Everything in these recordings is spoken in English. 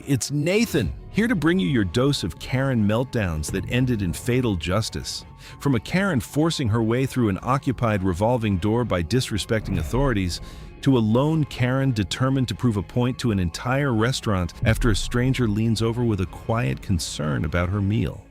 Hey, it's Nathan, here to bring you your dose of Karen meltdowns that ended in fatal justice. From a Karen forcing her way through an occupied revolving door by disrespecting authorities, to a lone Karen determined to prove a point to an entire restaurant after a stranger leans over with a quiet concern about her meal.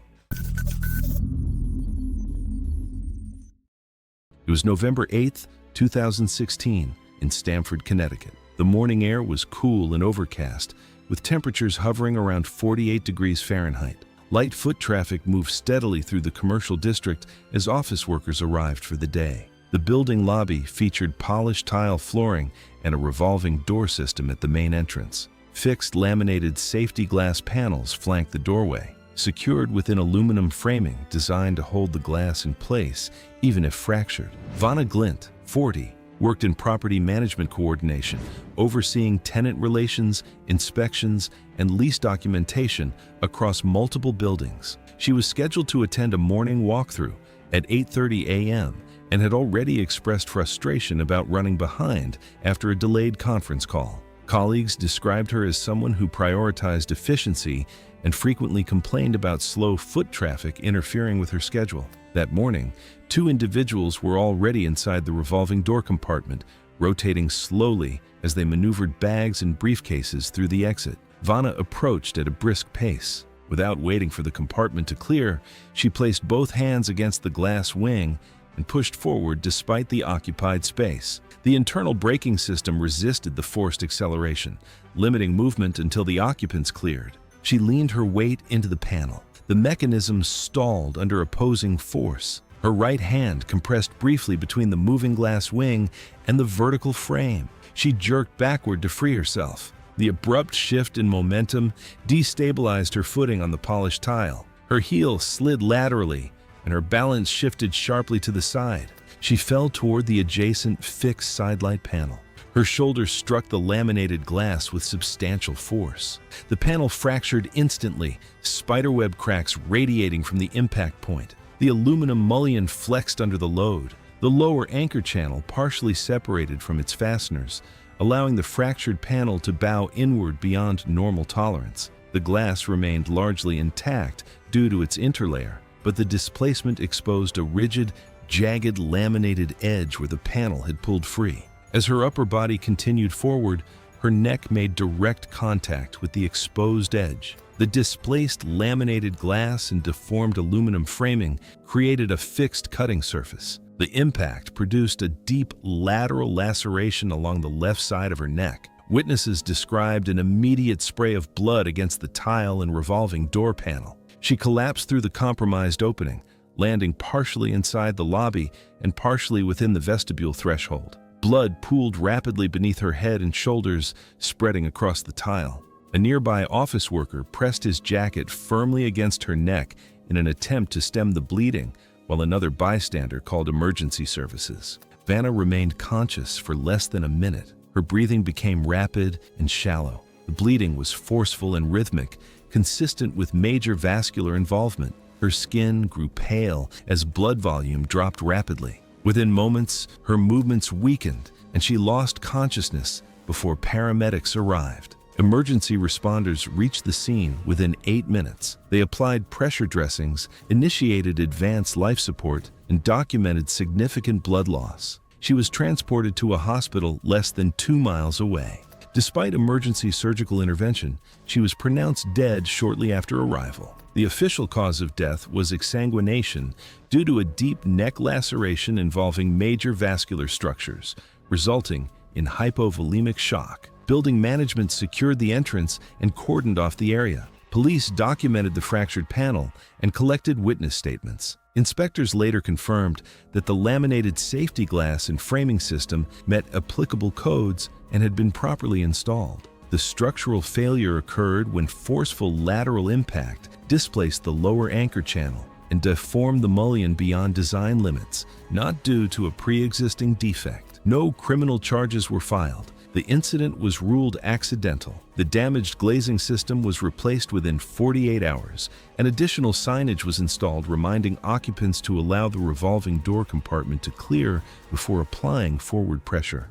It was November 8th, 2016, in Stamford, Connecticut. The morning air was cool and overcast, with temperatures hovering around 48 degrees Fahrenheit. Light foot traffic moved steadily through the commercial district as office workers arrived for the day. The building lobby featured polished tile flooring and a revolving door system at the main entrance. Fixed laminated safety glass panels flanked the doorway, secured within aluminum framing designed to hold the glass in place, even if fractured. Vanna Glint, 40, worked in property management coordination, overseeing tenant relations, inspections, and lease documentation across multiple buildings. She was scheduled to attend a morning walkthrough at 8:30 a.m. and had already expressed frustration about running behind after a delayed conference call. Colleagues described her as someone who prioritized efficiency and frequently complained about slow foot traffic interfering with her schedule. That morning, two individuals were already inside the revolving door compartment, rotating slowly as they maneuvered bags and briefcases through the exit. Vanna approached at a brisk pace. Without waiting for the compartment to clear, she placed both hands against the glass wing and pushed forward despite the occupied space. The internal braking system resisted the forced acceleration, limiting movement until the occupants cleared. She leaned her weight into the panel. The mechanism stalled under opposing force. Her right hand compressed briefly between the moving glass wing and the vertical frame. She jerked backward to free herself. The abrupt shift in momentum destabilized her footing on the polished tile. Her heel slid laterally, and her balance shifted sharply to the side. She fell toward the adjacent fixed sidelight panel. Her shoulders struck the laminated glass with substantial force. The panel fractured instantly, spiderweb cracks radiating from the impact point. The aluminum mullion flexed under the load. The lower anchor channel partially separated from its fasteners, allowing the fractured panel to bow inward beyond normal tolerance. The glass remained largely intact due to its interlayer, but the displacement exposed a rigid, jagged laminated edge where the panel had pulled free. As her upper body continued forward, her neck made direct contact with the exposed edge. The displaced laminated glass and deformed aluminum framing created a fixed cutting surface. The impact produced a deep lateral laceration along the left side of her neck. Witnesses described an immediate spray of blood against the tile and revolving door panel. She collapsed through the compromised opening, landing partially inside the lobby and partially within the vestibule threshold. Blood pooled rapidly beneath her head and shoulders, spreading across the tile. A nearby office worker pressed his jacket firmly against her neck in an attempt to stem the bleeding, while another bystander called emergency services. Vanna remained conscious for less than a minute. Her breathing became rapid and shallow. The bleeding was forceful and rhythmic, consistent with major vascular involvement. Her skin grew pale as blood volume dropped rapidly. Within moments, her movements weakened and she lost consciousness before paramedics arrived. Emergency responders reached the scene within 8 minutes. They applied pressure dressings, initiated advanced life support, and documented significant blood loss. She was transported to a hospital less than 2 miles away. Despite emergency surgical intervention, she was pronounced dead shortly after arrival. The official cause of death was exsanguination due to a deep neck laceration involving major vascular structures, resulting in hypovolemic shock. Building management secured the entrance and cordoned off the area. Police documented the fractured panel and collected witness statements. Inspectors later confirmed that the laminated safety glass and framing system met applicable codes and had been properly installed. The structural failure occurred when forceful lateral impact displaced the lower anchor channel and deformed the mullion beyond design limits, not due to a pre-existing defect. No criminal charges were filed. The incident was ruled accidental. The damaged glazing system was replaced within 48 hours, and additional signage was installed reminding occupants to allow the revolving door compartment to clear before applying forward pressure.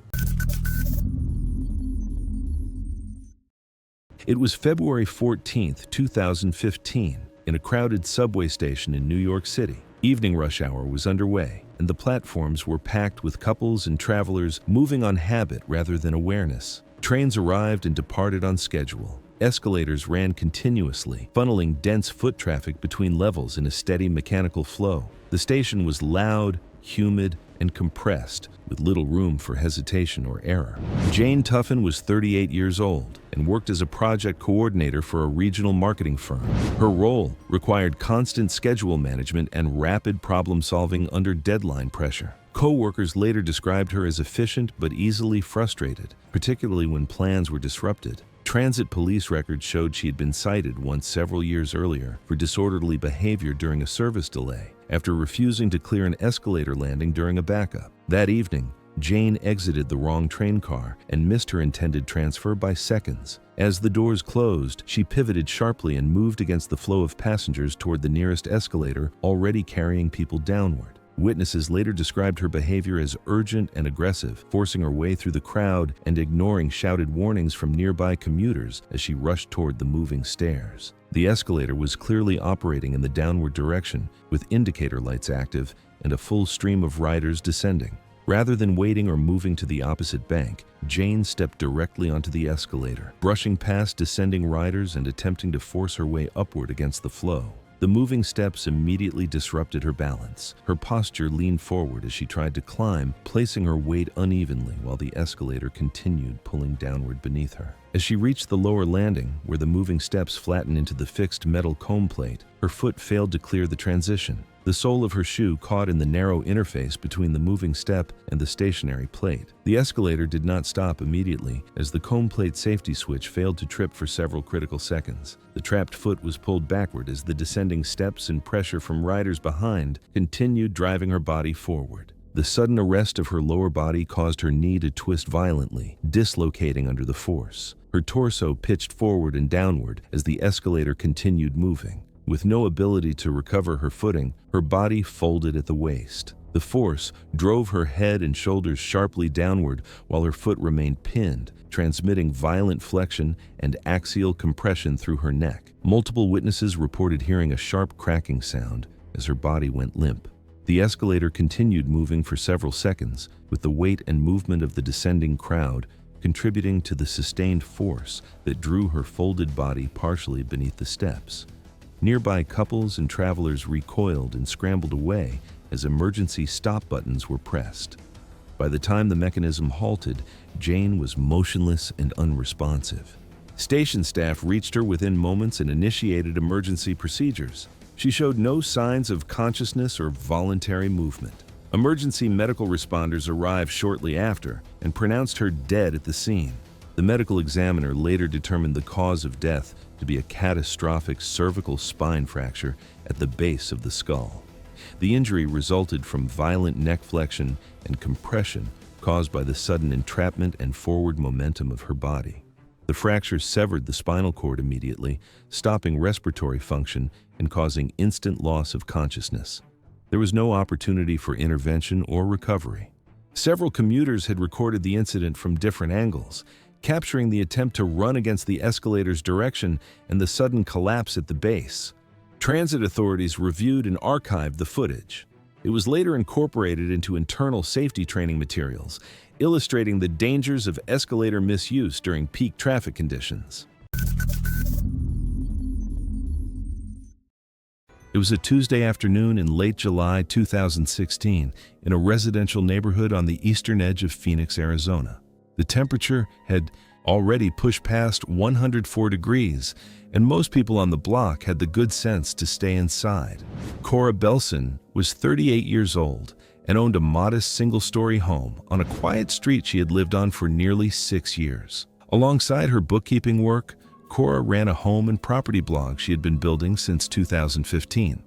It was February 14, 2015, in a crowded subway station in New York City. Evening rush hour was underway, and the platforms were packed with couples and travelers moving on habit rather than awareness. Trains arrived and departed on schedule. Escalators ran continuously, funneling dense foot traffic between levels in a steady mechanical flow. The station was loud, humid, and compressed, with little room for hesitation or error. Jane Tuffin was 38 years old and worked as a project coordinator for a regional marketing firm. Her role required constant schedule management and rapid problem-solving under deadline pressure. Co-workers later described her as efficient but easily frustrated, particularly when plans were disrupted. Transit police records showed she had been cited once several years earlier for disorderly behavior during a service delay, after refusing to clear an escalator landing during a backup. That evening, Jane exited the wrong train car and missed her intended transfer by seconds. As the doors closed, she pivoted sharply and moved against the flow of passengers toward the nearest escalator, already carrying people downward. Witnesses later described her behavior as urgent and aggressive, forcing her way through the crowd and ignoring shouted warnings from nearby commuters as she rushed toward the moving stairs. The escalator was clearly operating in the downward direction, with indicator lights active and a full stream of riders descending. Rather than waiting or moving to the opposite bank, Jane stepped directly onto the escalator, brushing past descending riders and attempting to force her way upward against the flow. The moving steps immediately disrupted her balance. Her posture leaned forward as she tried to climb, placing her weight unevenly while the escalator continued pulling downward beneath her. As she reached the lower landing, where the moving steps flattened into the fixed metal comb plate, her foot failed to clear the transition. The sole of her shoe caught in the narrow interface between the moving step and the stationary plate. The escalator did not stop immediately, as the comb plate safety switch failed to trip for several critical seconds. The trapped foot was pulled backward as the descending steps and pressure from riders behind continued driving her body forward. The sudden arrest of her lower body caused her knee to twist violently, dislocating under the force. Her torso pitched forward and downward as the escalator continued moving. With no ability to recover her footing, her body folded at the waist. The force drove her head and shoulders sharply downward while her foot remained pinned, transmitting violent flexion and axial compression through her neck. Multiple witnesses reported hearing a sharp cracking sound as her body went limp. The escalator continued moving for several seconds, with the weight and movement of the descending crowd contributing to the sustained force that drew her folded body partially beneath the steps. Nearby couples and travelers recoiled and scrambled away as emergency stop buttons were pressed. By the time the mechanism halted, Jane was motionless and unresponsive. Station staff reached her within moments and initiated emergency procedures. She showed no signs of consciousness or voluntary movement. Emergency medical responders arrived shortly after and pronounced her dead at the scene. The medical examiner later determined the cause of death to be a catastrophic cervical spine fracture at the base of the skull. The injury resulted from violent neck flexion and compression caused by the sudden entrapment and forward momentum of her body. The fracture severed the spinal cord immediately, stopping respiratory function and causing instant loss of consciousness. There was no opportunity for intervention or recovery. Several commuters had recorded the incident from different angles, capturing the attempt to run against the escalator's direction and the sudden collapse at the base. Transit authorities reviewed and archived the footage. It was later incorporated into internal safety training materials, illustrating the dangers of escalator misuse during peak traffic conditions. It was a Tuesday afternoon in late July 2016 in a residential neighborhood on the eastern edge of Phoenix, Arizona. The temperature had already pushed past 104 degrees, and most people on the block had the good sense to stay inside. Cora Belson was 38 years old and owned a modest single-story home on a quiet street she had lived on for nearly 6 years. Alongside her bookkeeping work, Cora ran a home and property blog she had been building since 2015.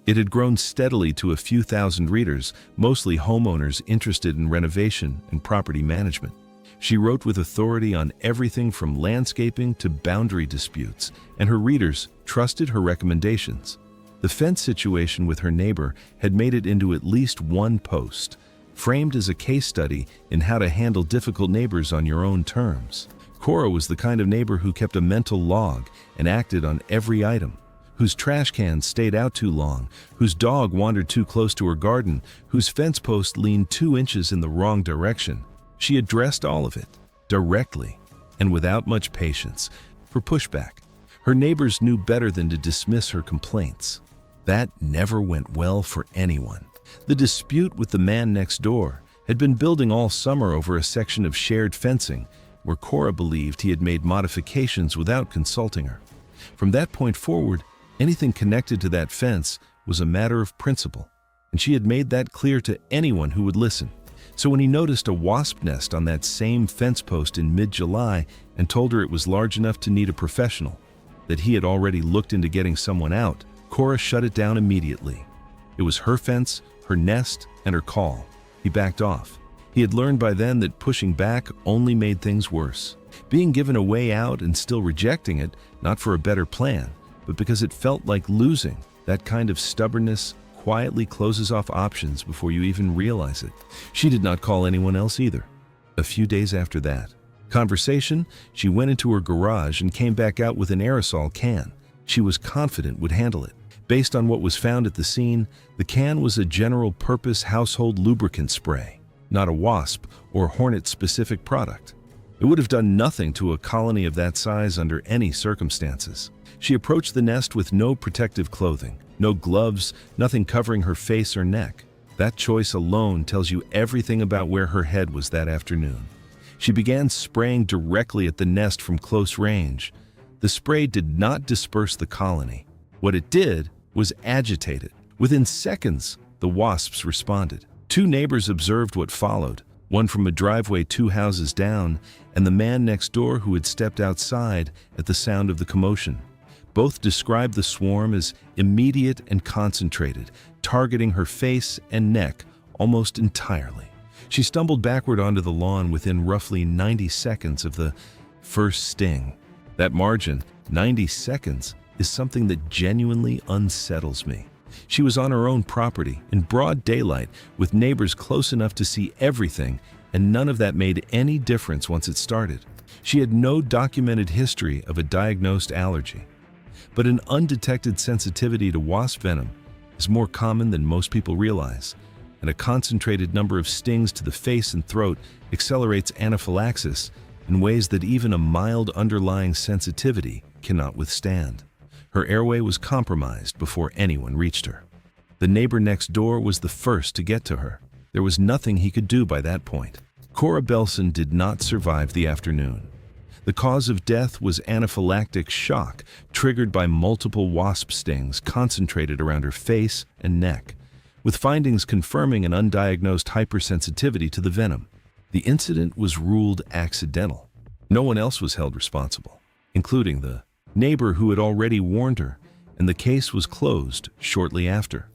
It had grown steadily to a few thousand readers, mostly homeowners interested in renovation and property management. She wrote with authority on everything from landscaping to boundary disputes, and her readers trusted her recommendations. The fence situation with her neighbor had made it into at least one post, framed as a case study in how to handle difficult neighbors on your own terms. Cora was the kind of neighbor who kept a mental log and acted on every item, whose trash can stayed out too long, whose dog wandered too close to her garden, whose fence post leaned 2 inches in the wrong direction. She addressed all of it, directly, and without much patience, for pushback. Her neighbors knew better than to dismiss her complaints. That never went well for anyone. The dispute with the man next door had been building all summer over a section of shared fencing where Cora believed he had made modifications without consulting her. From that point forward, anything connected to that fence was a matter of principle, and she had made that clear to anyone who would listen. So when he noticed a wasp nest on that same fence post in mid-July and told her it was large enough to need a professional, that he had already looked into getting someone out, Cora shut it down immediately. It was her fence, her nest, and her call. He backed off. He had learned by then that pushing back only made things worse. Being given a way out and still rejecting it, not for a better plan, but because it felt like losing, that kind of stubbornness quietly closes off options before you even realize it. She did not call anyone else either. A few days after that conversation, she went into her garage and came back out with an aerosol can she was confident would handle it. Based on what was found at the scene, the can was a general-purpose household lubricant spray, not a wasp or hornet-specific product. It would have done nothing to a colony of that size under any circumstances. She approached the nest with no protective clothing, no gloves, nothing covering her face or neck. That choice alone tells you everything about where her head was that afternoon. She began spraying directly at the nest from close range. The spray did not disperse the colony. What it did was agitate it. Within seconds, the wasps responded. 2 neighbors observed what followed, one from a driveway 2 houses down, and the man next door who had stepped outside at the sound of the commotion. Both described the swarm as immediate and concentrated, targeting her face and neck almost entirely. She stumbled backward onto the lawn within roughly 90 seconds of the first sting. That margin, 90 seconds, is something that genuinely unsettles me. She was on her own property, in broad daylight, with neighbors close enough to see everything, and none of that made any difference once it started. She had no documented history of a diagnosed allergy. But an undetected sensitivity to wasp venom is more common than most people realize, and a concentrated number of stings to the face and throat accelerates anaphylaxis in ways that even a mild underlying sensitivity cannot withstand. Her airway was compromised before anyone reached her. The neighbor next door was the first to get to her. There was nothing he could do by that point. Cora Belson did not survive the afternoon. The cause of death was anaphylactic shock triggered by multiple wasp stings concentrated around her face and neck, with findings confirming an undiagnosed hypersensitivity to the venom. The incident was ruled accidental. No one else was held responsible, including the neighbor who had already warned her, and the case was closed shortly after.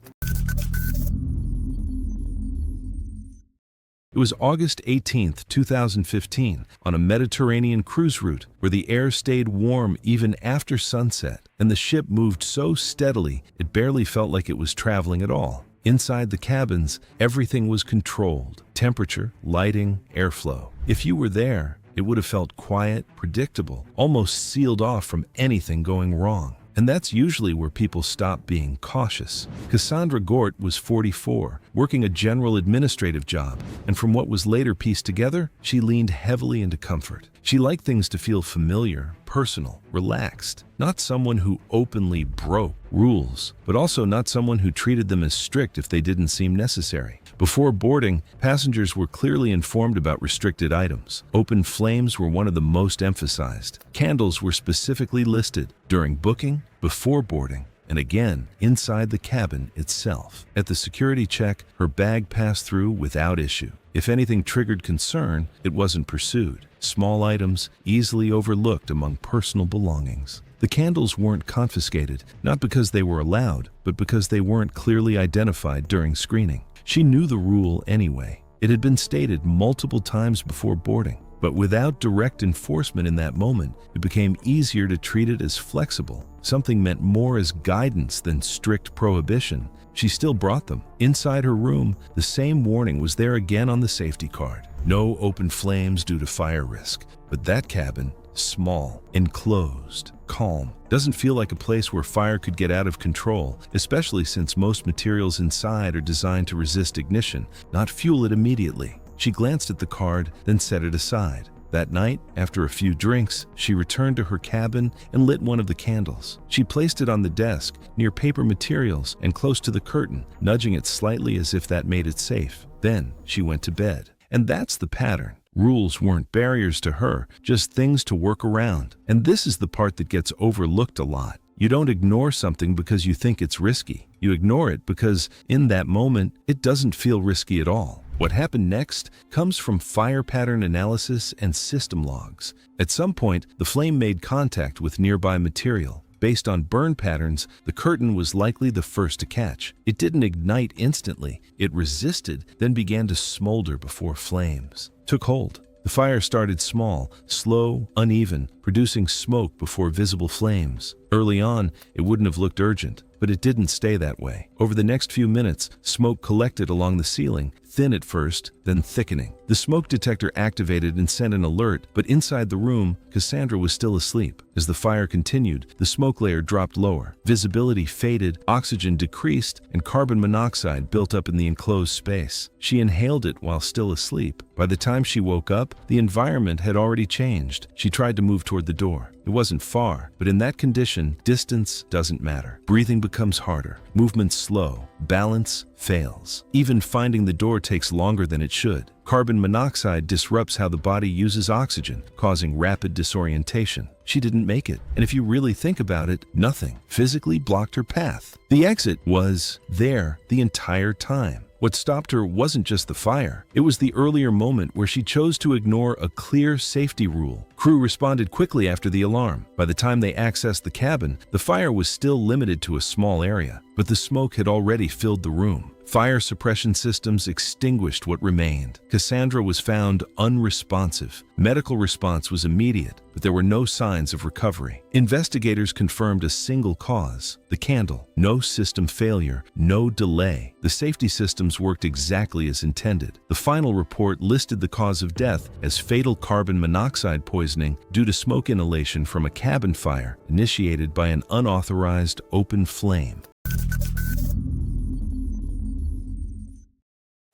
It was August 18, 2015, on a Mediterranean cruise route where the air stayed warm even after sunset, and the ship moved so steadily it barely felt like it was traveling at all. Inside the cabins, everything was controlled: temperature, lighting, airflow. If you were there, it would have felt quiet, predictable, almost sealed off from anything going wrong. And that's usually where people stop being cautious. Cassandra Gort was 44, working a general administrative job, and from what was later pieced together, she leaned heavily into comfort. She liked things to feel familiar, personal, relaxed. Not someone who openly broke rules, but also not someone who treated them as strict if they didn't seem necessary. Before boarding, passengers were clearly informed about restricted items. Open flames were one of the most emphasized. Candles were specifically listed during booking, before boarding, and again inside the cabin itself. At the security check, her bag passed through without issue. If anything triggered concern, it wasn't pursued. Small items easily overlooked among personal belongings. The candles weren't confiscated, not because they were allowed, but because they weren't clearly identified during screening. She knew the rule anyway. It had been stated multiple times before boarding, but without direct enforcement in that moment, it became easier to treat it as flexible. Something meant more as guidance than strict prohibition. She still brought them. Inside her room, the same warning was there again on the safety card. No open flames due to fire risk. But that cabin small, enclosed, calm. Doesn't feel like a place where fire could get out of control, especially since most materials inside are designed to resist ignition, not fuel it immediately. She glanced at the card, then set it aside. That night, after a few drinks, she returned to her cabin and lit one of the candles. She placed it on the desk, near paper materials and close to the curtain, nudging it slightly as if that made it safe. Then she went to bed. And that's the pattern. Rules weren't barriers to her, just things to work around. And this is the part that gets overlooked a lot. You don't ignore something because you think it's risky. You ignore it because, in that moment, it doesn't feel risky at all. What happened next comes from fire pattern analysis and system logs. At some point, the flame made contact with nearby material. Based on burn patterns, the curtain was likely the first to catch. It didn't ignite instantly. It resisted, then began to smolder before flames took hold. The fire started small, slow, uneven, producing smoke before visible flames. Early on, it wouldn't have looked urgent, but it didn't stay that way. Over the next few minutes, smoke collected along the ceiling, thin at first, then thickening. The smoke detector activated and sent an alert, but inside the room, Cassandra was still asleep. As the fire continued, the smoke layer dropped lower. Visibility faded, oxygen decreased, and carbon monoxide built up in the enclosed space. She inhaled it while still asleep. By the time she woke up, the environment had already changed. She tried to move toward the door. It wasn't far, but in that condition, distance doesn't matter. Breathing becomes harder, movement slow, balance fails. Even finding the door takes longer than it should. Carbon monoxide disrupts how the body uses oxygen, causing rapid disorientation. She didn't make it, and if you really think about it, nothing physically blocked her path. The exit was there the entire time. What stopped her wasn't just the fire. It was the earlier moment where she chose to ignore a clear safety rule. Crew responded quickly after the alarm. By the time they accessed the cabin, the fire was still limited to a small area, but the smoke had already filled the room. Fire suppression systems extinguished what remained. Cassandra was found unresponsive. Medical response was immediate, but there were no signs of recovery. Investigators confirmed a single cause: the candle. No system failure, no delay. The safety systems worked exactly as intended. The final report listed the cause of death as fatal carbon monoxide poisoning due to smoke inhalation from a cabin fire initiated by an unauthorized open flame.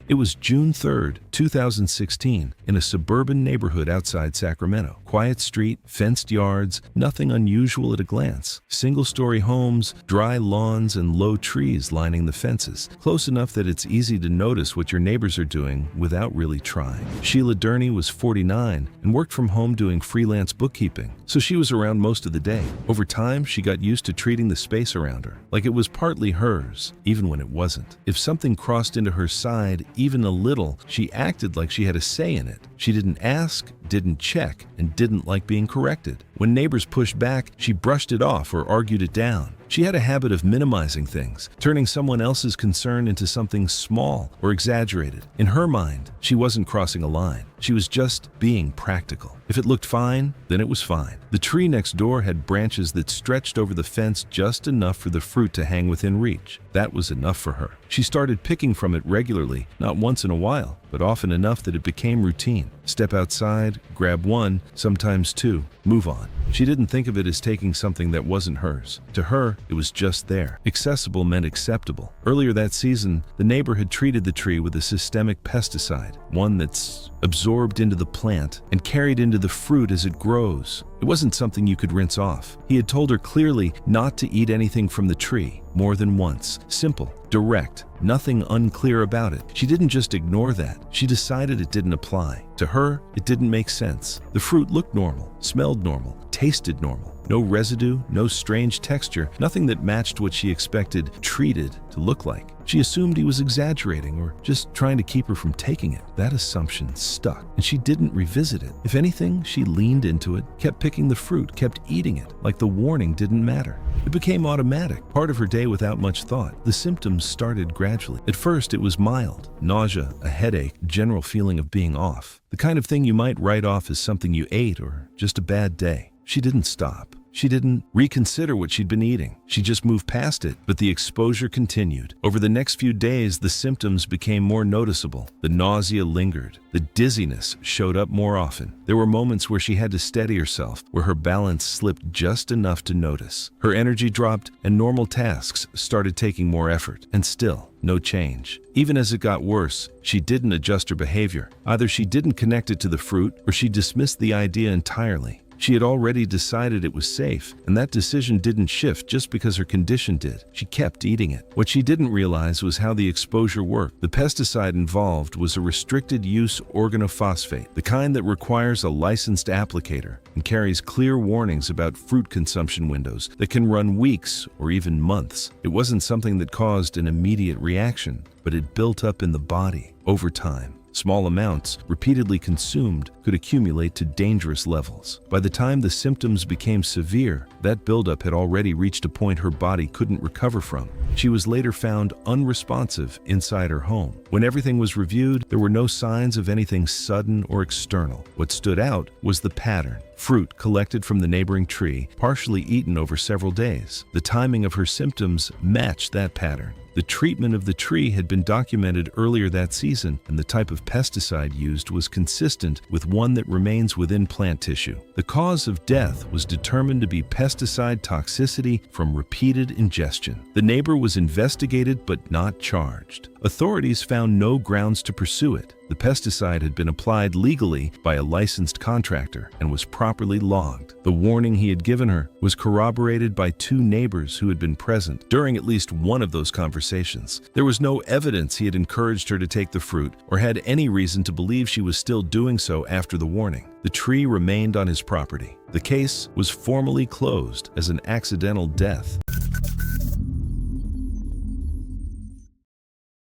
It was June 3, 2016, in a suburban neighborhood outside Sacramento. Quiet street, fenced yards, nothing unusual at a glance. Single-story homes, dry lawns, and low trees lining the fences, close enough that it's easy to notice what your neighbors are doing without really trying. Sheila Durney was 49 and worked from home doing freelance bookkeeping, so she was around most of the day. Over time, she got used to treating the space around her like it was partly hers, even when it wasn't. If something crossed into her side, even a little, she acted like she had a say in it. She didn't ask, didn't check, and didn't like being corrected. When neighbors pushed back, she brushed it off or argued it down. She had a habit of minimizing things, turning someone else's concern into something small or exaggerated. In her mind, she wasn't crossing a line. She was just being practical. If it looked fine, then it was fine. The tree next door had branches that stretched over the fence just enough for the fruit to hang within reach. That was enough for her. She started picking from it regularly, not once in a while, but often enough that it became routine. Step outside, grab one, sometimes two, move on. She didn't think of it as taking something that wasn't hers. To her, it was just there. Accessible meant acceptable. Earlier that season, the neighbor had treated the tree with a systemic pesticide, one that's absorbed into the plant and carried into the fruit as it grows. It wasn't something you could rinse off. He had told her clearly not to eat anything from the tree, more than once. Simple, direct, nothing unclear about it. She didn't just ignore that. She decided it didn't apply. To her, it didn't make sense. The fruit looked normal, smelled normal, tasted normal. No residue, no strange texture, nothing that matched what she expected treated to look like. She assumed he was exaggerating or just trying to keep her from taking it. That assumption stuck, and she didn't revisit it. If anything, she leaned into it, kept picking the fruit, kept eating it, like the warning didn't matter. It became automatic, part of her day without much thought. The symptoms started gradually. At first, it was mild: nausea, a headache, general feeling of being off. The kind of thing you might write off as something you ate or just a bad day. She didn't stop. She didn't reconsider what she'd been eating. She just moved past it, but the exposure continued. Over the next few days, the symptoms became more noticeable. The nausea lingered. The dizziness showed up more often. There were moments where she had to steady herself, where her balance slipped just enough to notice. Her energy dropped, and normal tasks started taking more effort. And still, no change. Even as it got worse, she didn't adjust her behavior. Either she didn't connect it to the fruit, or she dismissed the idea entirely. She had already decided it was safe, and that decision didn't shift just because her condition did. She kept eating it. What she didn't realize was how the exposure worked. The pesticide involved was a restricted-use organophosphate, the kind that requires a licensed applicator and carries clear warnings about fruit consumption windows that can run weeks or even months. It wasn't something that caused an immediate reaction, but it built up in the body over time. Small amounts, repeatedly consumed, could accumulate to dangerous levels. By the time the symptoms became severe, that buildup had already reached a point her body couldn't recover from. She was later found unresponsive inside her home. When everything was reviewed, there were no signs of anything sudden or external. What stood out was the pattern. Fruit collected from the neighboring tree, partially eaten over several days. The timing of her symptoms matched that pattern. The treatment of the tree had been documented earlier that season, and the type of pesticide used was consistent with one that remains within plant tissue. The cause of death was determined to be pesticide toxicity from repeated ingestion. The neighbor was investigated but not charged. Authorities found no grounds to pursue it. The pesticide had been applied legally by a licensed contractor and was properly logged. The warning he had given her was corroborated by 2 neighbors who had been present during at least one of those conversations. There was no evidence he had encouraged her to take the fruit or had any reason to believe she was still doing so after the warning. The tree remained on his property. The case was formally closed as an accidental death.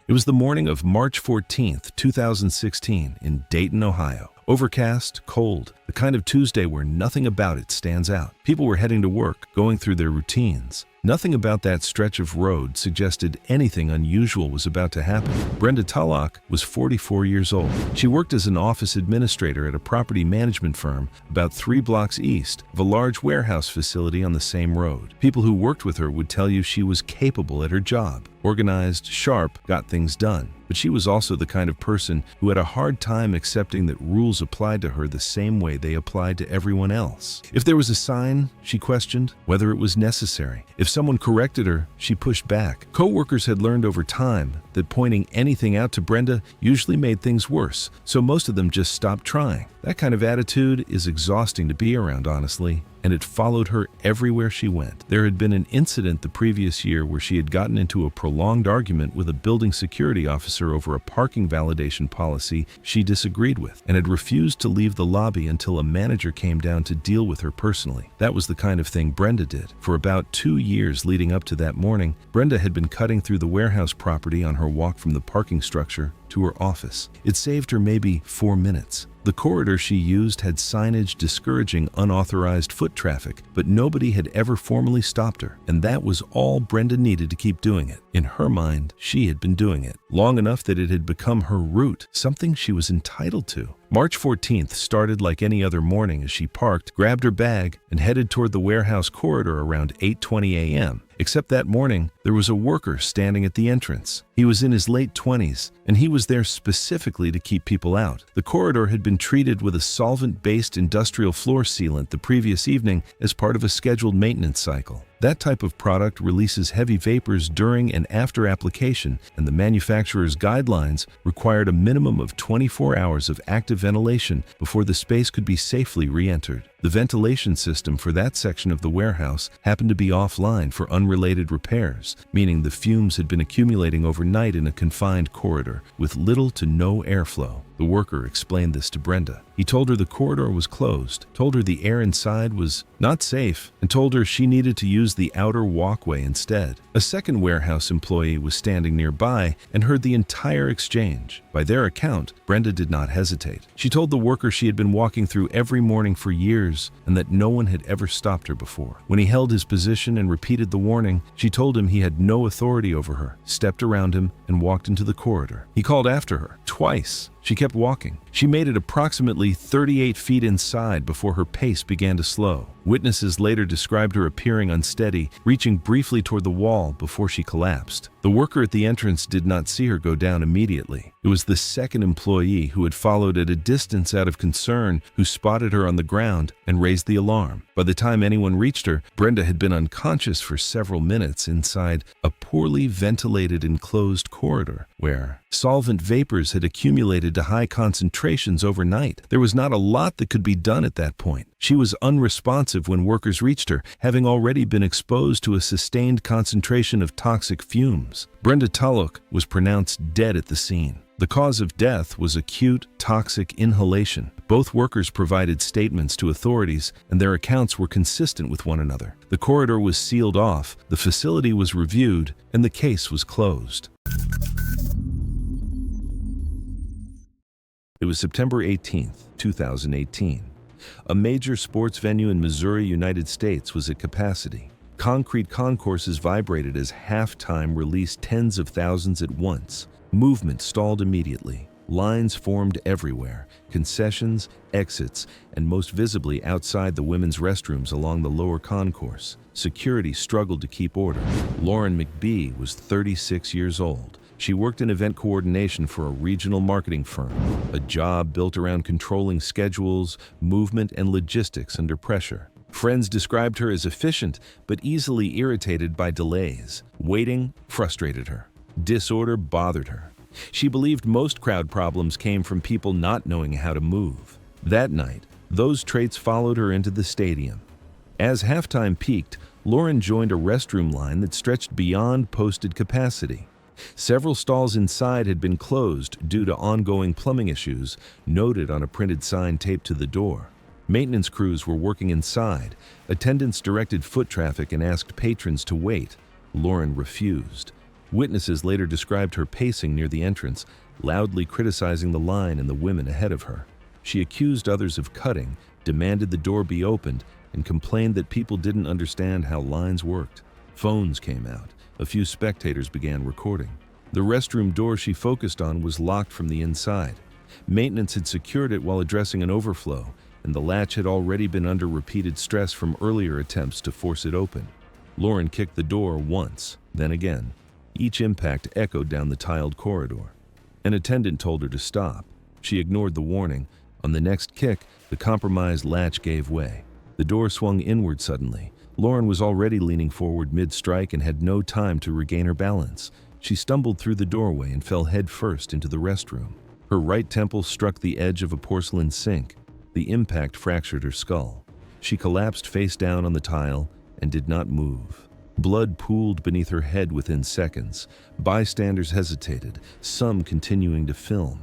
It was the morning of March 14th, 2016, in Dayton, Ohio. Overcast, cold, the kind of Tuesday where nothing about it stands out. People were heading to work, going through their routines. Nothing about that stretch of road suggested anything unusual was about to happen. Brenda Tullock was 44 years old. She worked as an office administrator at a property management firm about 3 blocks east of a large warehouse facility on the same road. People who worked with her would tell you she was capable at her job. Organized, sharp, got things done. But she was also the kind of person who had a hard time accepting that rules applied to her the same way they applied to everyone else. If there was a sign, she questioned whether it was necessary. If someone corrected her, she pushed back. Co-workers had learned over time that pointing anything out to Brenda usually made things worse, so most of them just stopped trying. That kind of attitude is exhausting to be around, honestly, and it followed her everywhere she went. There had been an incident the previous year where she had gotten into a prolonged argument with a building security officer over a parking validation policy she disagreed with, and had refused to leave the lobby until a manager came down to deal with her personally. That was the kind of thing Brenda did. For about 2 years leading up to that morning, Brenda had been cutting through the warehouse property on her walk from the parking structure to her office. It saved her maybe 4 minutes. The corridor she used had signage discouraging unauthorized foot traffic, but nobody had ever formally stopped her, and that was all Brenda needed to keep doing it. In her mind, she had been doing it long enough that it had become her route, something she was entitled to. March 14th started like any other morning as she parked, grabbed her bag, and headed toward the warehouse corridor around 8:20 a.m. Except that morning, there was a worker standing at the entrance. He was in his late 20s, and he was there specifically to keep people out. The corridor had been treated with a solvent-based industrial floor sealant the previous evening as part of a scheduled maintenance cycle. That type of product releases heavy vapors during and after application, and the manufacturer's guidelines required a minimum of 24 hours of active ventilation before the space could be safely re-entered. The ventilation system for that section of the warehouse happened to be offline for unrelated repairs, meaning the fumes had been accumulating overnight in a confined corridor with little to no airflow. The worker explained this to Brenda. He told her the corridor was closed, told her the air inside was not safe, and told her she needed to use the outer walkway instead. A second warehouse employee was standing nearby and heard the entire exchange. By their account, Brenda did not hesitate. She told the worker she had been walking through every morning for years and that no one had ever stopped her before. When he held his position and repeated the warning, she told him he had no authority over her, stepped around him, and walked into the corridor. He called after her twice. She kept walking. She made it approximately 38 feet inside before her pace began to slow. Witnesses later described her appearing unsteady, reaching briefly toward the wall before she collapsed. The worker at the entrance did not see her go down immediately. It was the second employee, who had followed at a distance out of concern, who spotted her on the ground and raised the alarm. By the time anyone reached her, Brenda had been unconscious for several minutes inside a poorly ventilated enclosed corridor where solvent vapors had accumulated to high concentrations overnight. There was not a lot that could be done at that point. She was unresponsive when workers reached her, having already been exposed to a sustained concentration of toxic fumes. Brenda Tulloch was pronounced dead at the scene. The cause of death was acute toxic inhalation. Both workers provided statements to authorities, and their accounts were consistent with one another. The corridor was sealed off, the facility was reviewed, and the case was closed. It was September 18, 2018. A major sports venue in Missouri, United States was at capacity. Concrete concourses vibrated as halftime released tens of thousands at once. Movement stalled immediately. Lines formed everywhere, concessions, exits, and most visibly outside the women's restrooms along the lower concourse. Security struggled to keep order. Lauren McBee was 36 years old. She worked in event coordination for a regional marketing firm, a job built around controlling schedules, movement, and logistics under pressure. Friends described her as efficient, but easily irritated by delays. Waiting frustrated her. Disorder bothered her. She believed most crowd problems came from people not knowing how to move. That night, those traits followed her into the stadium. As halftime peaked, Lauren joined a restroom line that stretched beyond posted capacity. Several stalls inside had been closed due to ongoing plumbing issues, noted on a printed sign taped to the door. Maintenance crews were working inside. Attendants directed foot traffic and asked patrons to wait. Lauren refused. Witnesses later described her pacing near the entrance, loudly criticizing the line and the women ahead of her. She accused others of cutting, demanded the door be opened, and complained that people didn't understand how lines worked. Phones came out. A few spectators began recording. The restroom door she focused on was locked from the inside. Maintenance had secured it while addressing an overflow, and the latch had already been under repeated stress from earlier attempts to force it open. Lauren kicked the door once, then again. Each impact echoed down the tiled corridor. An attendant told her to stop. She ignored the warning. On the next kick, the compromised latch gave way. The door swung inward suddenly. Lauren was already leaning forward mid-strike and had no time to regain her balance. She stumbled through the doorway and fell headfirst into the restroom. Her right temple struck the edge of a porcelain sink. The impact fractured her skull. She collapsed face down on the tile and did not move. Blood pooled beneath her head within seconds. Bystanders hesitated, some continuing to film.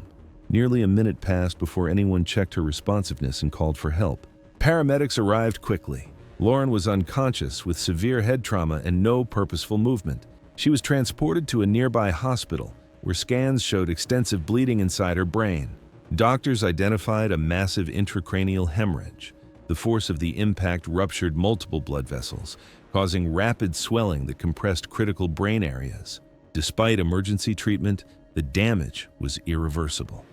Nearly a minute passed before anyone checked her responsiveness and called for help. Paramedics arrived quickly. Lauren was unconscious with severe head trauma and no purposeful movement. She was transported to a nearby hospital, where scans showed extensive bleeding inside her brain. Doctors identified a massive intracranial hemorrhage. The force of the impact ruptured multiple blood vessels, causing rapid swelling that compressed critical brain areas. Despite emergency treatment, the damage was irreversible.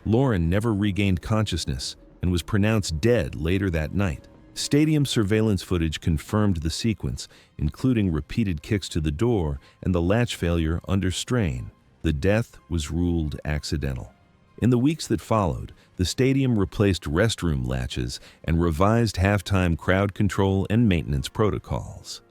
Lauren never regained consciousness and was pronounced dead later that night. Stadium surveillance footage confirmed the sequence, including repeated kicks to the door and the latch failure under strain. The death was ruled accidental. In the weeks that followed, the stadium replaced restroom latches and revised halftime crowd control and maintenance protocols.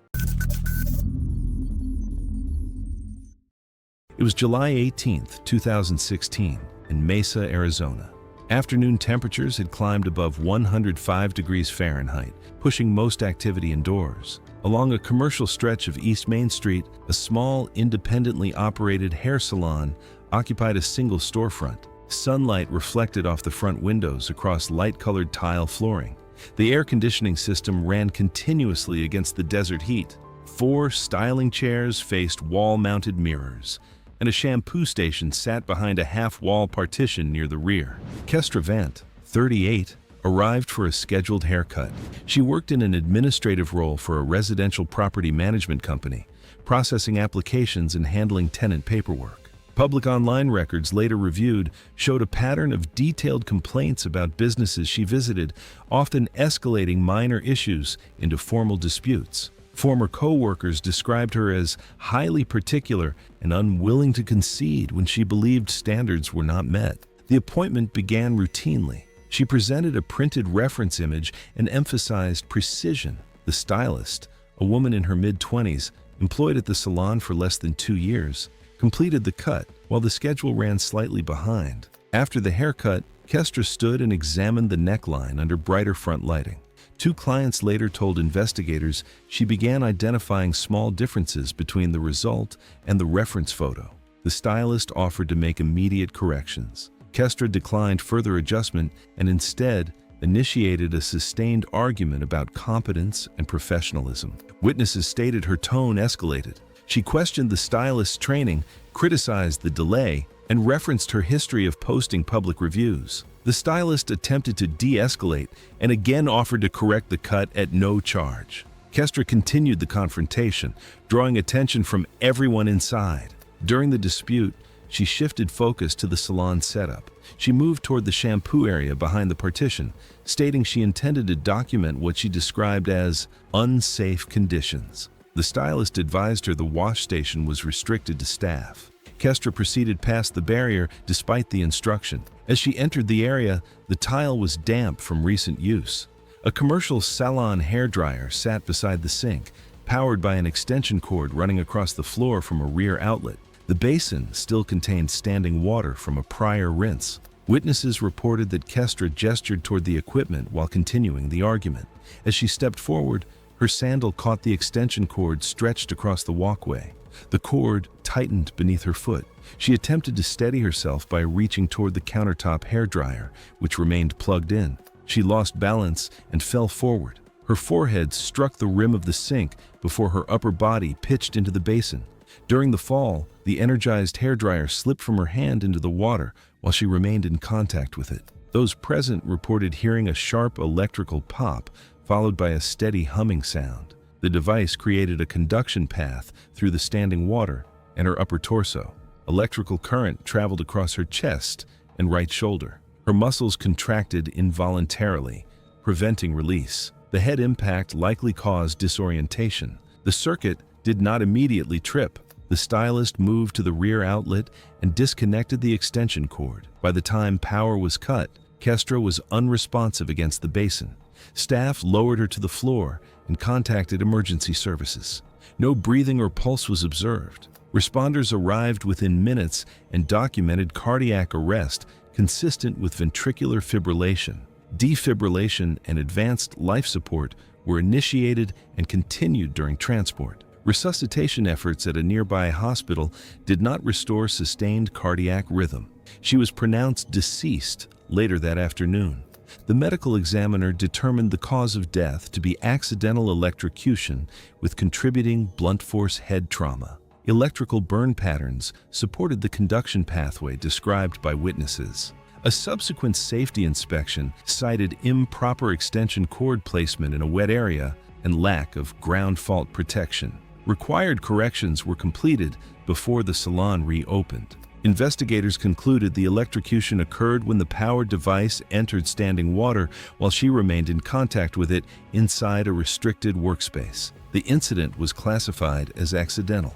It was July 18, 2016, in Mesa, Arizona. Afternoon temperatures had climbed above 105 degrees Fahrenheit, pushing most activity indoors. Along a commercial stretch of East Main Street, a small, independently operated hair salon occupied a single storefront. Sunlight reflected off the front windows across light-colored tile flooring. The air conditioning system ran continuously against the desert heat. 4 styling chairs faced wall-mounted mirrors, and a shampoo station sat behind a half-wall partition near the rear. Kestra Vant, 38, arrived for a scheduled haircut. She worked in an administrative role for a residential property management company, processing applications and handling tenant paperwork. Public online records later reviewed showed a pattern of detailed complaints about businesses she visited, often escalating minor issues into formal disputes. Former co-workers described her as highly particular and unwilling to concede when she believed standards were not met. The appointment began routinely. She presented a printed reference image and emphasized precision. The stylist, a woman in her mid-20s, employed at the salon for less than 2 years, completed the cut while the schedule ran slightly behind. After the haircut, Kestra stood and examined the neckline under brighter front lighting. 2 clients later told investigators she began identifying small differences between the result and the reference photo. The stylist offered to make immediate corrections. Kestra declined further adjustment and instead initiated a sustained argument about competence and professionalism. Witnesses stated her tone escalated. She questioned the stylist's training, criticized the delay, and referenced her history of posting public reviews. The stylist attempted to de-escalate and again offered to correct the cut at no charge. Kestra continued the confrontation, drawing attention from everyone inside. During the dispute, she shifted focus to the salon setup. She moved toward the shampoo area behind the partition, stating she intended to document what she described as unsafe conditions. The stylist advised her the wash station was restricted to staff. Kestra proceeded past the barrier despite the instruction. As she entered the area, the tile was damp from recent use. A commercial salon hairdryer sat beside the sink, powered by an extension cord running across the floor from a rear outlet. The basin still contained standing water from a prior rinse. Witnesses reported that Kestra gestured toward the equipment while continuing the argument. As she stepped forward, her sandal caught the extension cord stretched across the walkway. The cord tightened beneath her foot. She attempted to steady herself by reaching toward the countertop hairdryer, which remained plugged in. She lost balance and fell forward. Her forehead struck the rim of the sink before her upper body pitched into the basin. During the fall, the energized hairdryer slipped from her hand into the water while she remained in contact with it. Those present reported hearing a sharp electrical pop, followed by a steady humming sound. The device created a conduction path through the standing water and her upper torso. Electrical current traveled across her chest and right shoulder. Her muscles contracted involuntarily, preventing release. The head impact likely caused disorientation. The circuit did not immediately trip. The stylist moved to the rear outlet and disconnected the extension cord. By the time power was cut, Kestra was unresponsive against the basin. Staff lowered her to the floor and contacted emergency services. No breathing or pulse was observed. Responders arrived within minutes and documented cardiac arrest consistent with ventricular fibrillation. Defibrillation and advanced life support were initiated and continued during transport. Resuscitation efforts at a nearby hospital did not restore sustained cardiac rhythm. She was pronounced deceased later that afternoon. The medical examiner determined the cause of death to be accidental electrocution with contributing blunt force head trauma. Electrical burn patterns supported the conduction pathway described by witnesses. A subsequent safety inspection cited improper extension cord placement in a wet area and lack of ground fault protection. Required corrections were completed before the salon reopened. Investigators concluded the electrocution occurred when the powered device entered standing water while she remained in contact with it inside a restricted workspace. The incident was classified as accidental.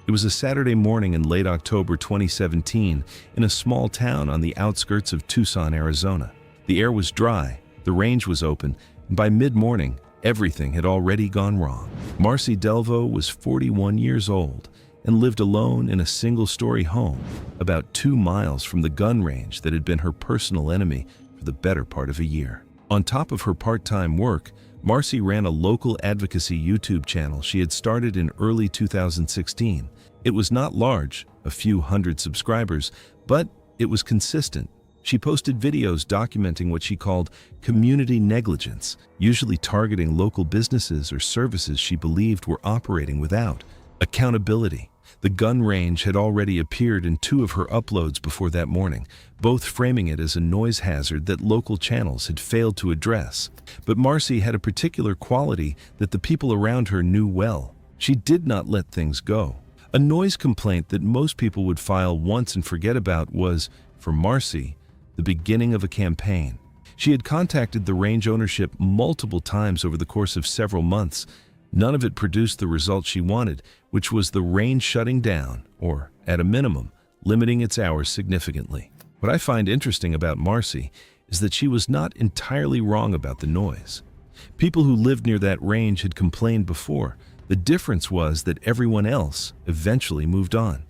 It was a Saturday morning in late October 2017 in a small town on the outskirts of Tucson, Arizona. The air was dry, the range was open, and by mid-morning, everything had already gone wrong. Marcy Delvo was 41 years old and lived alone in a single-story home about 2 miles from the gun range that had been her personal enemy for the better part of a year. On top of her part-time work, Marcy ran a local advocacy YouTube channel she had started in early 2016. It was not large, a few hundred subscribers, but it was consistent. She posted videos documenting what she called community negligence, usually targeting local businesses or services she believed were operating without accountability. The gun range had already appeared in 2 of her uploads before that morning, both framing it as a noise hazard that local channels had failed to address. But Marcy had a particular quality that the people around her knew well. She did not let things go. A noise complaint that most people would file once and forget about was, for Marcy, the beginning of a campaign. She had contacted the range ownership multiple times over the course of several months. None of it produced the result she wanted, which was the range shutting down, or, at a minimum, limiting its hours significantly. What I find interesting about Marcy is that she was not entirely wrong about the noise. People who lived near that range had complained before. The difference was that everyone else eventually moved on.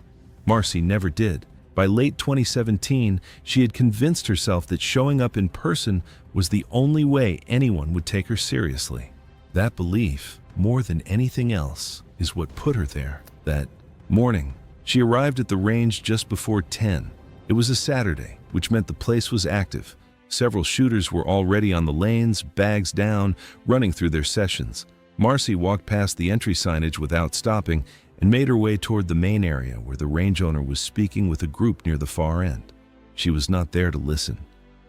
Marcy never did. By late 2017, she had convinced herself that showing up in person was the only way anyone would take her seriously. That belief, more than anything else, is what put her there. That morning, she arrived at the range just before 10. It was a Saturday, which meant the place was active. Several shooters were already on the lanes, bags down, running through their sessions. Marcy walked past the entry signage without stopping and made her way toward the main area where the range owner was speaking with a group near the far end. She was not there to listen.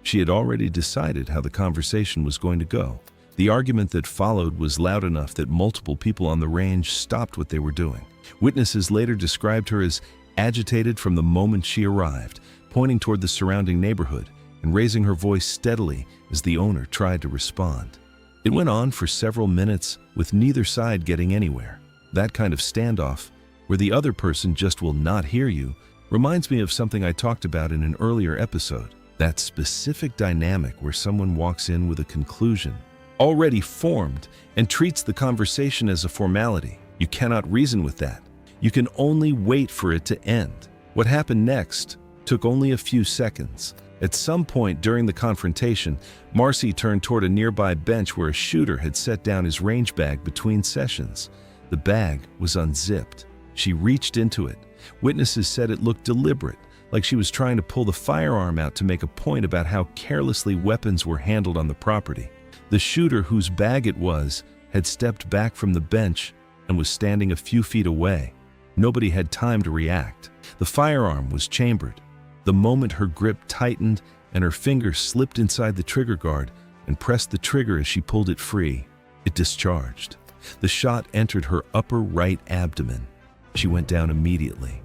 She had already decided how the conversation was going to go. The argument that followed was loud enough that multiple people on the range stopped what they were doing. Witnesses later described her as agitated from the moment she arrived, pointing toward the surrounding neighborhood and raising her voice steadily as the owner tried to respond. It went on for several minutes with neither side getting anywhere. That kind of standoff, where the other person just will not hear you, reminds me of something I talked about in an earlier episode. That specific dynamic where someone walks in with a conclusion already formed and treats the conversation as a formality. You cannot reason with that. You can only wait for it to end. What happened next took only a few seconds. At some point during the confrontation, Marcy turned toward a nearby bench where a shooter had set down his range bag between sessions. The bag was unzipped. She reached into it. Witnesses said it looked deliberate, like she was trying to pull the firearm out to make a point about how carelessly weapons were handled on the property. The shooter, whose bag it was, had stepped back from the bench and was standing a few feet away. Nobody had time to react. The firearm was chambered. The moment her grip tightened and her finger slipped inside the trigger guard and pressed the trigger as she pulled it free, it discharged. The shot entered her upper right abdomen. She went down immediately.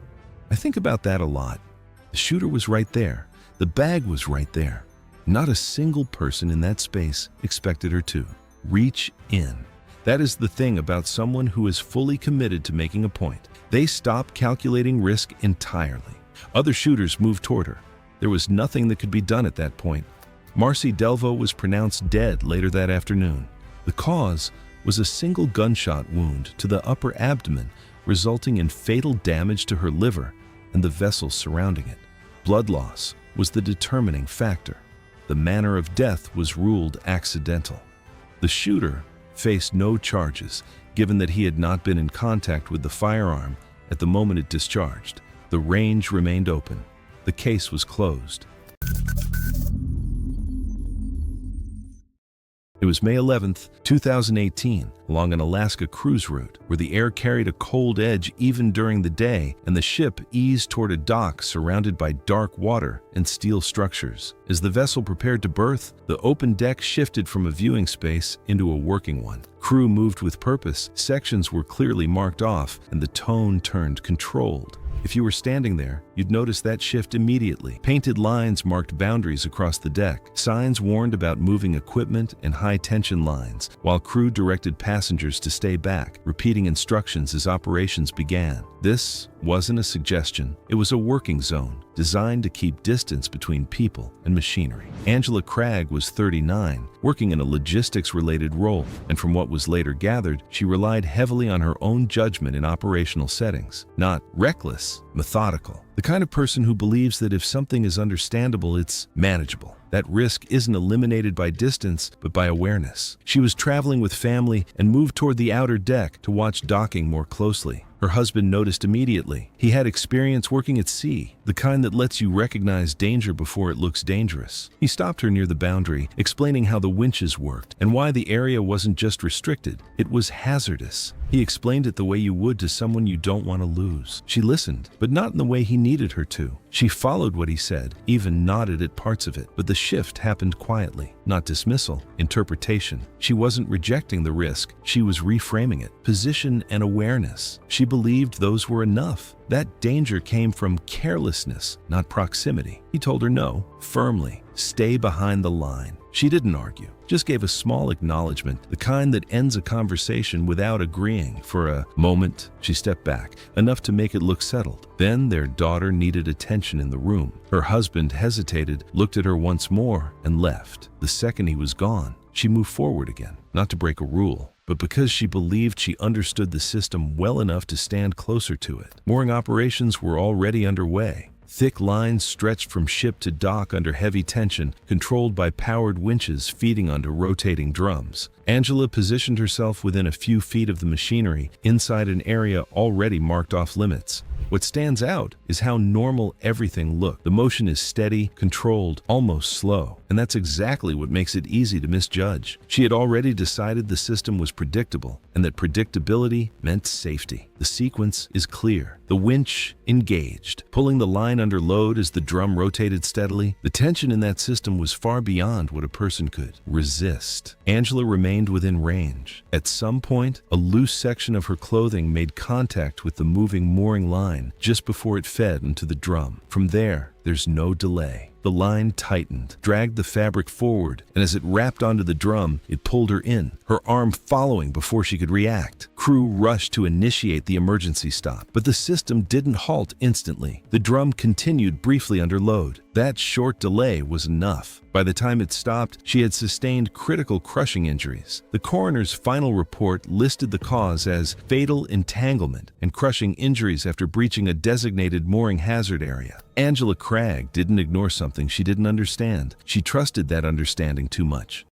I think about that a lot. The shooter was right there. The bag was right there. Not a single person in that space expected her to reach in. That is the thing about someone who is fully committed to making a point. They stop calculating risk entirely. Other shooters moved toward her. There was nothing that could be done at that point. Marcy Delvo was pronounced dead later that afternoon. The cause was a single gunshot wound to the upper abdomen, resulting in fatal damage to her liver and the vessels surrounding it. Blood loss was the determining factor. The manner of death was ruled accidental. The shooter faced no charges, given that he had not been in contact with the firearm at the moment it discharged. The range remained open. The case was closed. It was May 11th, 2018, along an Alaska cruise route, where the air carried a cold edge even during the day, and the ship eased toward a dock surrounded by dark water and steel structures. As the vessel prepared to berth, the open deck shifted from a viewing space into a working one. Crew moved with purpose, sections were clearly marked off, and the tone turned controlled. If you were standing there, you'd notice that shift immediately. Painted lines marked boundaries across the deck. Signs warned about moving equipment and high-tension lines, while crew directed passengers to stay back, repeating instructions as operations began. This wasn't a suggestion. It was a working zone, designed to keep distance between people and machinery. Angela Cragg was 39, working in a logistics-related role, and from what was later gathered, she relied heavily on her own judgment in operational settings. Not reckless, methodical. The kind of person who believes that if something is understandable, it's manageable. That risk isn't eliminated by distance, but by awareness. She was traveling with family and moved toward the outer deck to watch docking more closely. Her husband noticed immediately. He had experience working at sea, the kind that lets you recognize danger before it looks dangerous. He stopped her near the boundary, explaining how the winches worked and why the area wasn't just restricted, it was hazardous. He explained it the way you would to someone you don't want to lose. She listened, but not in the way he needed her to. She followed what he said, even nodded at parts of it, but the shift happened quietly. Not dismissal, interpretation. She wasn't rejecting the risk, she was reframing it. Position and awareness. She believed those were enough. That danger came from carelessness, not proximity. He told her no, firmly. Stay behind the line. She didn't argue, just gave a small acknowledgement, the kind that ends a conversation without agreeing. For a moment, she stepped back, enough to make it look settled. Then their daughter needed attention in the room. Her husband hesitated, looked at her once more, and left. The second he was gone, she moved forward again, not to break a rule, but because she believed she understood the system well enough to stand closer to it. Mooring operations were already underway. Thick lines stretched from ship to dock under heavy tension, controlled by powered winches feeding onto rotating drums. Angela positioned herself within a few feet of the machinery, inside an area already marked off limits. What stands out is how normal everything looked. The motion is steady, controlled, almost slow, and that's exactly what makes it easy to misjudge. She had already decided the system was predictable, and that predictability meant safety. The sequence is clear. The winch engaged, pulling the line under load as the drum rotated steadily. The tension in that system was far beyond what a person could resist. Angela remained within range. At some point, a loose section of her clothing made contact with the moving mooring line just before it fed into the drum. From there, there's no delay. The line tightened, dragged the fabric forward, and as it wrapped onto the drum, it pulled her in, her arm following before she could react. Crew rushed to initiate the emergency stop, but the system didn't halt instantly. The drum continued briefly under load. That short delay was enough. By the time it stopped, she had sustained critical crushing injuries. The coroner's final report listed the cause as fatal entanglement and crushing injuries after breaching a designated mooring hazard area. Angela Cragg didn't ignore something she didn't understand. She trusted that understanding too much.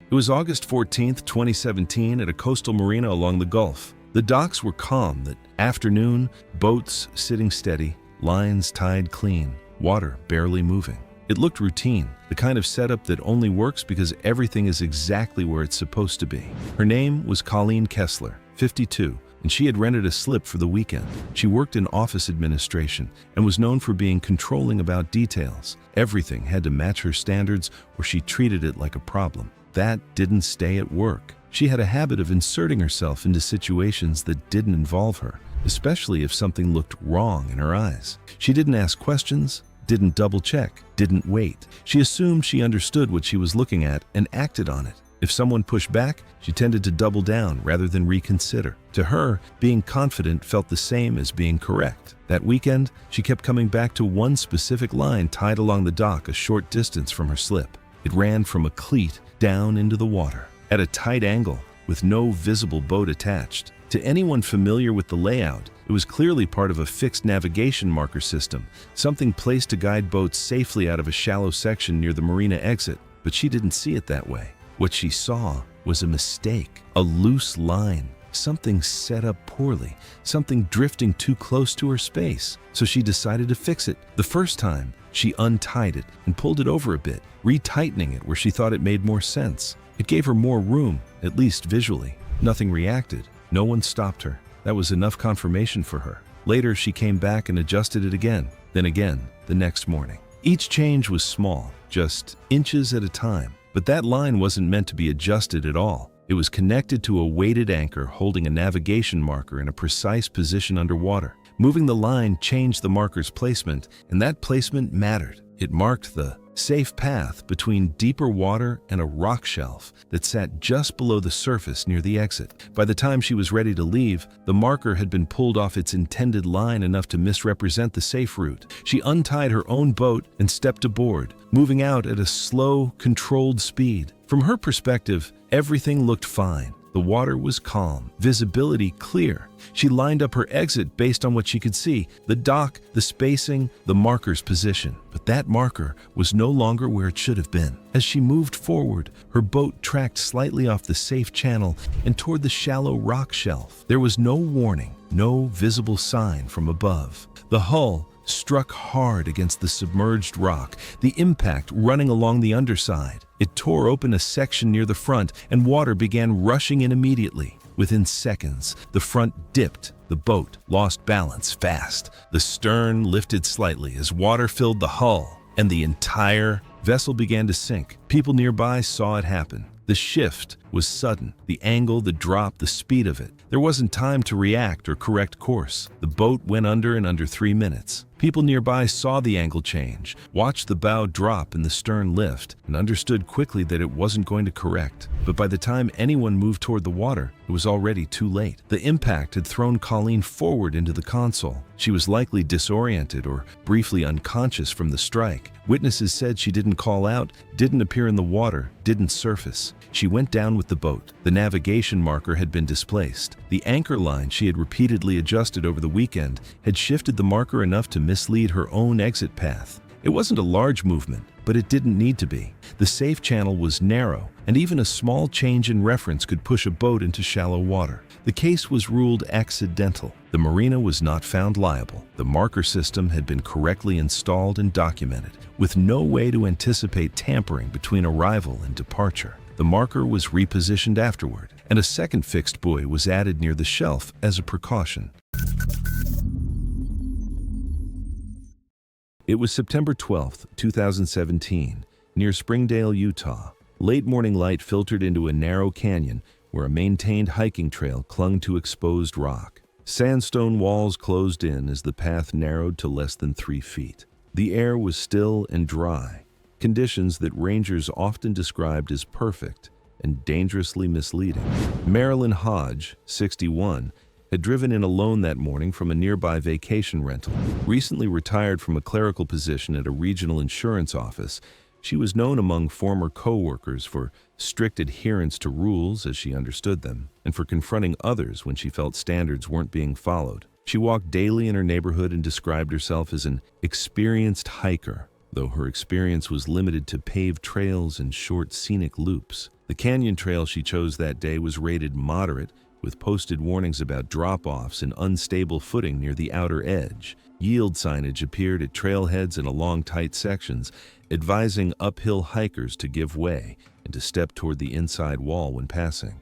It was August 14, 2017, at a coastal marina along the Gulf. The docks were calm that afternoon, boats sitting steady, lines tied clean, water barely moving. It looked routine, the kind of setup that only works because everything is exactly where it's supposed to be. Her name was Colleen Kessler, 52, and she had rented a slip for the weekend. She worked in office administration and was known for being controlling about details. Everything had to match her standards or she treated it like a problem. That didn't stay at work. She had a habit of inserting herself into situations that didn't involve her, especially if something looked wrong in her eyes. She didn't ask questions, didn't double-check, didn't wait. She assumed she understood what she was looking at and acted on it. If someone pushed back, she tended to double down rather than reconsider. To her, being confident felt the same as being correct. That weekend, she kept coming back to one specific line tied along the dock a short distance from her slip. It ran from a cleat down into the water, at a tight angle, with no visible boat attached. To anyone familiar with the layout, it was clearly part of a fixed navigation marker system, something placed to guide boats safely out of a shallow section near the marina exit, but she didn't see it that way. What she saw was a mistake, a loose line, something set up poorly, something drifting too close to her space. So she decided to fix it. The first time, she untied it and pulled it over a bit, retightening it where she thought it made more sense. It gave her more room, at least visually. Nothing reacted. No one stopped her. That was enough confirmation for her. Later, she came back and adjusted it again, then again, the next morning. Each change was small, just inches at a time. But that line wasn't meant to be adjusted at all. It was connected to a weighted anchor holding a navigation marker in a precise position underwater. Moving the line changed the marker's placement, and that placement mattered. It marked the safe path between deeper water and a rock shelf that sat just below the surface near the exit. By the time she was ready to leave, the marker had been pulled off its intended line enough to misrepresent the safe route. She untied her own boat and stepped aboard, moving out at a slow, controlled speed. From her perspective, everything looked fine. The water was calm, visibility clear. She lined up her exit based on what she could see: the dock, the spacing, the marker's position. But that marker was no longer where it should have been. As she moved forward, her boat tracked slightly off the safe channel and toward the shallow rock shelf. There was no warning, no visible sign from above. The hull struck hard against the submerged rock, the impact running along the underside. It tore open a section near the front, and water began rushing in immediately. Within seconds, the front dipped. The boat lost balance fast. The stern lifted slightly as water filled the hull, and the entire vessel began to sink. People nearby saw it happen. The shift was sudden. The angle, the drop, the speed of it. There wasn't time to react or correct course. The boat went under in under 3 minutes. People nearby saw the angle change, watched the bow drop and the stern lift, and understood quickly that it wasn't going to correct. But by the time anyone moved toward the water, it was already too late. The impact had thrown Colleen forward into the console. She was likely disoriented or briefly unconscious from the strike. Witnesses said she didn't call out, didn't appear in the water, didn't surface. She went down with the boat. The navigation marker had been displaced. The anchor line she had repeatedly adjusted over the weekend had shifted the marker enough to mislead her own exit path. It wasn't a large movement, but it didn't need to be. The safe channel was narrow, and even a small change in reference could push a boat into shallow water. The case was ruled accidental. The marina was not found liable. The marker system had been correctly installed and documented, with no way to anticipate tampering between arrival and departure. The marker was repositioned afterward, and a second fixed buoy was added near the shelf as a precaution. It was September 12, 2017, near Springdale, Utah. Late morning light filtered into a narrow canyon where a maintained hiking trail clung to exposed rock. Sandstone walls closed in as the path narrowed to less than 3 feet. The air was still and dry, conditions that rangers often described as perfect and dangerously misleading. Marilyn Hodge, 61, had driven in alone that morning from a nearby vacation rental. Recently retired from a clerical position at a regional insurance office, she was known among former co-workers for strict adherence to rules as she understood them, and for confronting others when she felt standards weren't being followed. She walked daily in her neighborhood and described herself as an experienced hiker, though her experience was limited to paved trails and short scenic loops. The canyon trail she chose that day was rated moderate, with posted warnings about drop-offs and unstable footing near the outer edge. Yield signage appeared at trailheads and along tight sections, advising uphill hikers to give way and to step toward the inside wall when passing.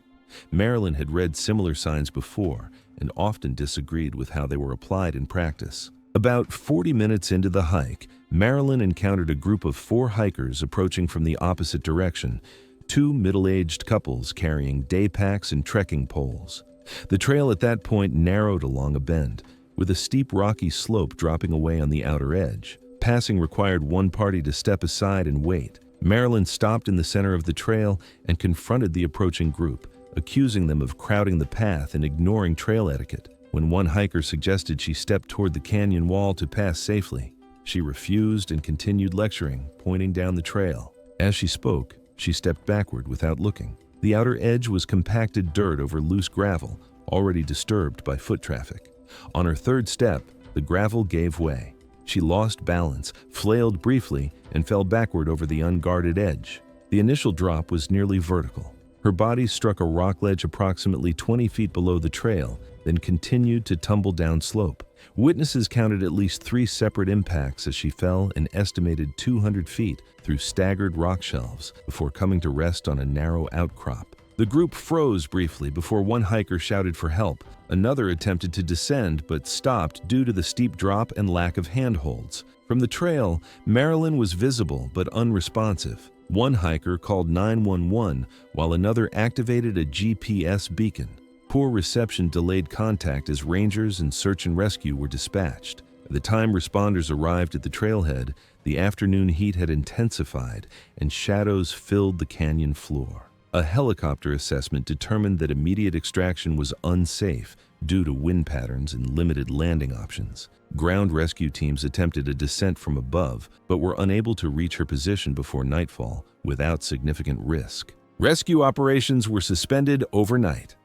Marilyn had read similar signs before and often disagreed with how they were applied in practice. About 40 minutes into the hike, Marilyn encountered a group of 4 hikers approaching from the opposite direction, 2 middle-aged couples carrying day packs and trekking poles. The trail at that point narrowed along a bend, with a steep rocky slope dropping away on the outer edge. Passing required one party to step aside and wait. Marilyn stopped in the center of the trail and confronted the approaching group, accusing them of crowding the path and ignoring trail etiquette. When one hiker suggested she step toward the canyon wall to pass safely, she refused and continued lecturing, pointing down the trail. As she spoke, she stepped backward without looking. The outer edge was compacted dirt over loose gravel, already disturbed by foot traffic. On her third step, the gravel gave way. She lost balance, flailed briefly, and fell backward over the unguarded edge. The initial drop was nearly vertical. Her body struck a rock ledge approximately 20 feet below the trail, then continued to tumble down slope. Witnesses counted at least 3 separate impacts as she fell an estimated 200 feet through staggered rock shelves before coming to rest on a narrow outcrop. The group froze briefly before one hiker shouted for help. Another attempted to descend but stopped due to the steep drop and lack of handholds. From the trail, Marilyn was visible but unresponsive. One hiker called 911 while another activated a GPS beacon. Poor reception delayed contact as rangers and search and rescue were dispatched. By the time responders arrived at the trailhead, the afternoon heat had intensified and shadows filled the canyon floor. A helicopter assessment determined that immediate extraction was unsafe due to wind patterns and limited landing options. Ground rescue teams attempted a descent from above, but were unable to reach her position before nightfall without significant risk. Rescue operations were suspended overnight.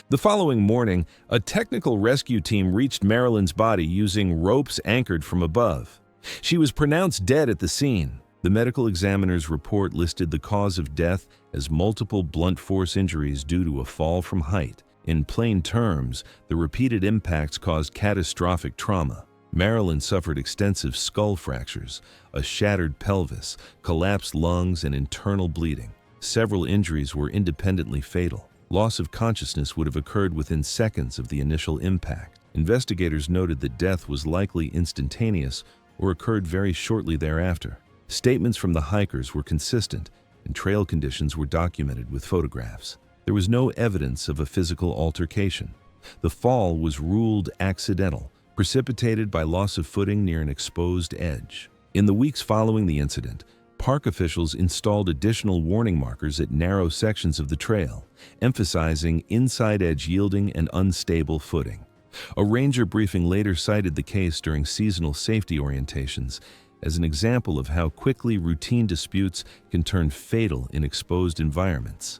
The following morning, a technical rescue team reached Marilyn's body using ropes anchored from above. She was pronounced dead at the scene. The medical examiner's report listed the cause of death as multiple blunt force injuries due to a fall from height. In plain terms, the repeated impacts caused catastrophic trauma. Marilyn suffered extensive skull fractures, a shattered pelvis, collapsed lungs, and internal bleeding. Several injuries were independently fatal. Loss of consciousness would have occurred within seconds of the initial impact. Investigators noted that death was likely instantaneous or occurred very shortly thereafter. Statements from the hikers were consistent, and trail conditions were documented with photographs. There was no evidence of a physical altercation. The fall was ruled accidental, precipitated by loss of footing near an exposed edge. In the weeks following the incident, park officials installed additional warning markers at narrow sections of the trail, emphasizing inside edge yielding and unstable footing. A ranger briefing later cited the case during seasonal safety orientations as an example of how quickly routine disputes can turn fatal in exposed environments.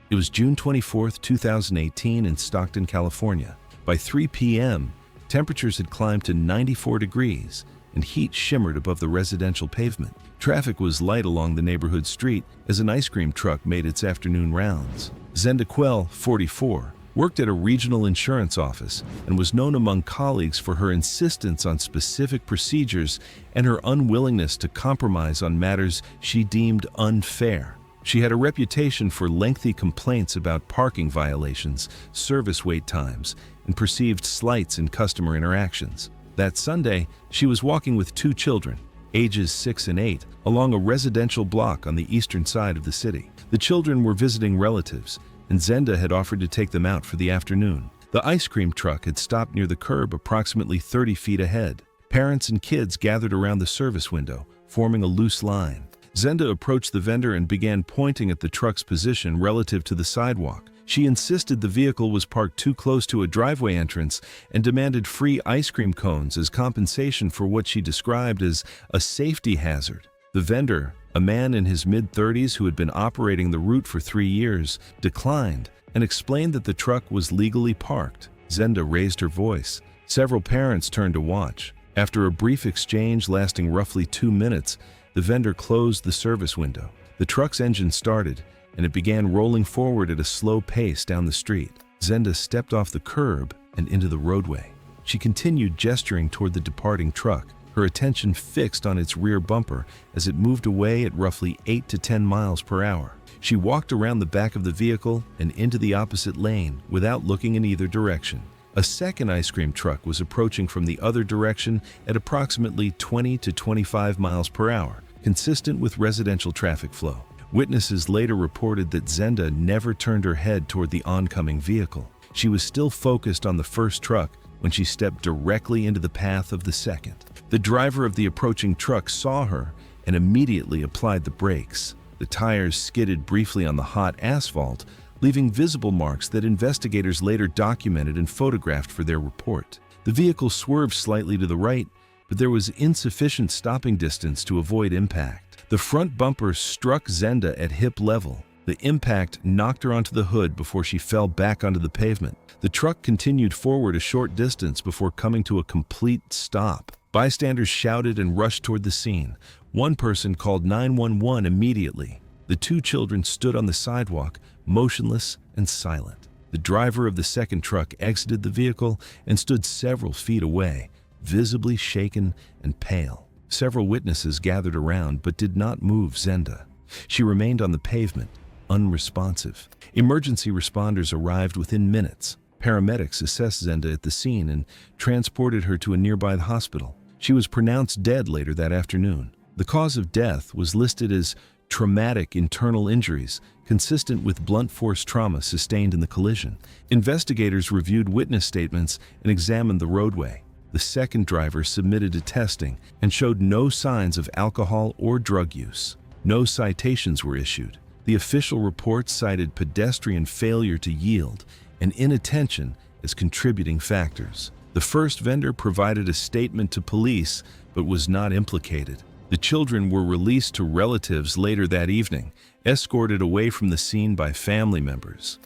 It was June 24, 2018 in Stockton, California. By 3 p.m., temperatures had climbed to 94 degrees and heat shimmered above the residential pavement. Traffic was light along the neighborhood street as an ice cream truck made its afternoon rounds. Zenda Quell, 44, worked at a regional insurance office and was known among colleagues for her insistence on specific procedures and her unwillingness to compromise on matters she deemed unfair. She had a reputation for lengthy complaints about parking violations, service wait times, and perceived slights in customer interactions. That Sunday, she was walking with two children, ages 6 and 8, along a residential block on the eastern side of the city. The children were visiting relatives, and Zenda had offered to take them out for the afternoon. The ice cream truck had stopped near the curb approximately 30 feet ahead. Parents and kids gathered around the service window, forming a loose line. Zenda approached the vendor and began pointing at the truck's position relative to the sidewalk. She insisted the vehicle was parked too close to a driveway entrance and demanded free ice cream cones as compensation for what she described as a safety hazard. The vendor, a man in his mid-30s who had been operating the route for 3 years, declined and explained that the truck was legally parked. Zenda raised her voice. Several parents turned to watch. After a brief exchange lasting roughly 2 minutes, the vendor closed the service window. The truck's engine started, and it began rolling forward at a slow pace down the street. Zenda stepped off the curb and into the roadway. She continued gesturing toward the departing truck, her attention fixed on its rear bumper as it moved away at roughly 8 to 10 miles per hour. She walked around the back of the vehicle and into the opposite lane without looking in either direction. A second ice cream truck was approaching from the other direction at approximately 20 to 25 miles per hour, consistent with residential traffic flow. Witnesses later reported that Zenda never turned her head toward the oncoming vehicle. She was still focused on the first truck when she stepped directly into the path of the second. The driver of the approaching truck saw her and immediately applied the brakes. The tires skidded briefly on the hot asphalt, leaving visible marks that investigators later documented and photographed for their report. The vehicle swerved slightly to the right, but there was insufficient stopping distance to avoid impact. The front bumper struck Zenda at hip level. The impact knocked her onto the hood before she fell back onto the pavement. The truck continued forward a short distance before coming to a complete stop. Bystanders shouted and rushed toward the scene. One person called 911 immediately. The two children stood on the sidewalk, motionless and silent. The driver of the second truck exited the vehicle and stood several feet away, visibly shaken and pale. Several witnesses gathered around but did not move Zenda. She remained on the pavement, unresponsive. Emergency responders arrived within minutes. Paramedics assessed Zenda at the scene and transported her to a nearby hospital. She was pronounced dead later that afternoon. The cause of death was listed as traumatic internal injuries, consistent with blunt force trauma sustained in the collision. Investigators reviewed witness statements and examined the roadway. The second driver submitted to testing and showed no signs of alcohol or drug use. No citations were issued. The official report cited pedestrian failure to yield and inattention as contributing factors. The first vendor provided a statement to police but was not implicated. The children were released to relatives later that evening, escorted away from the scene by family members.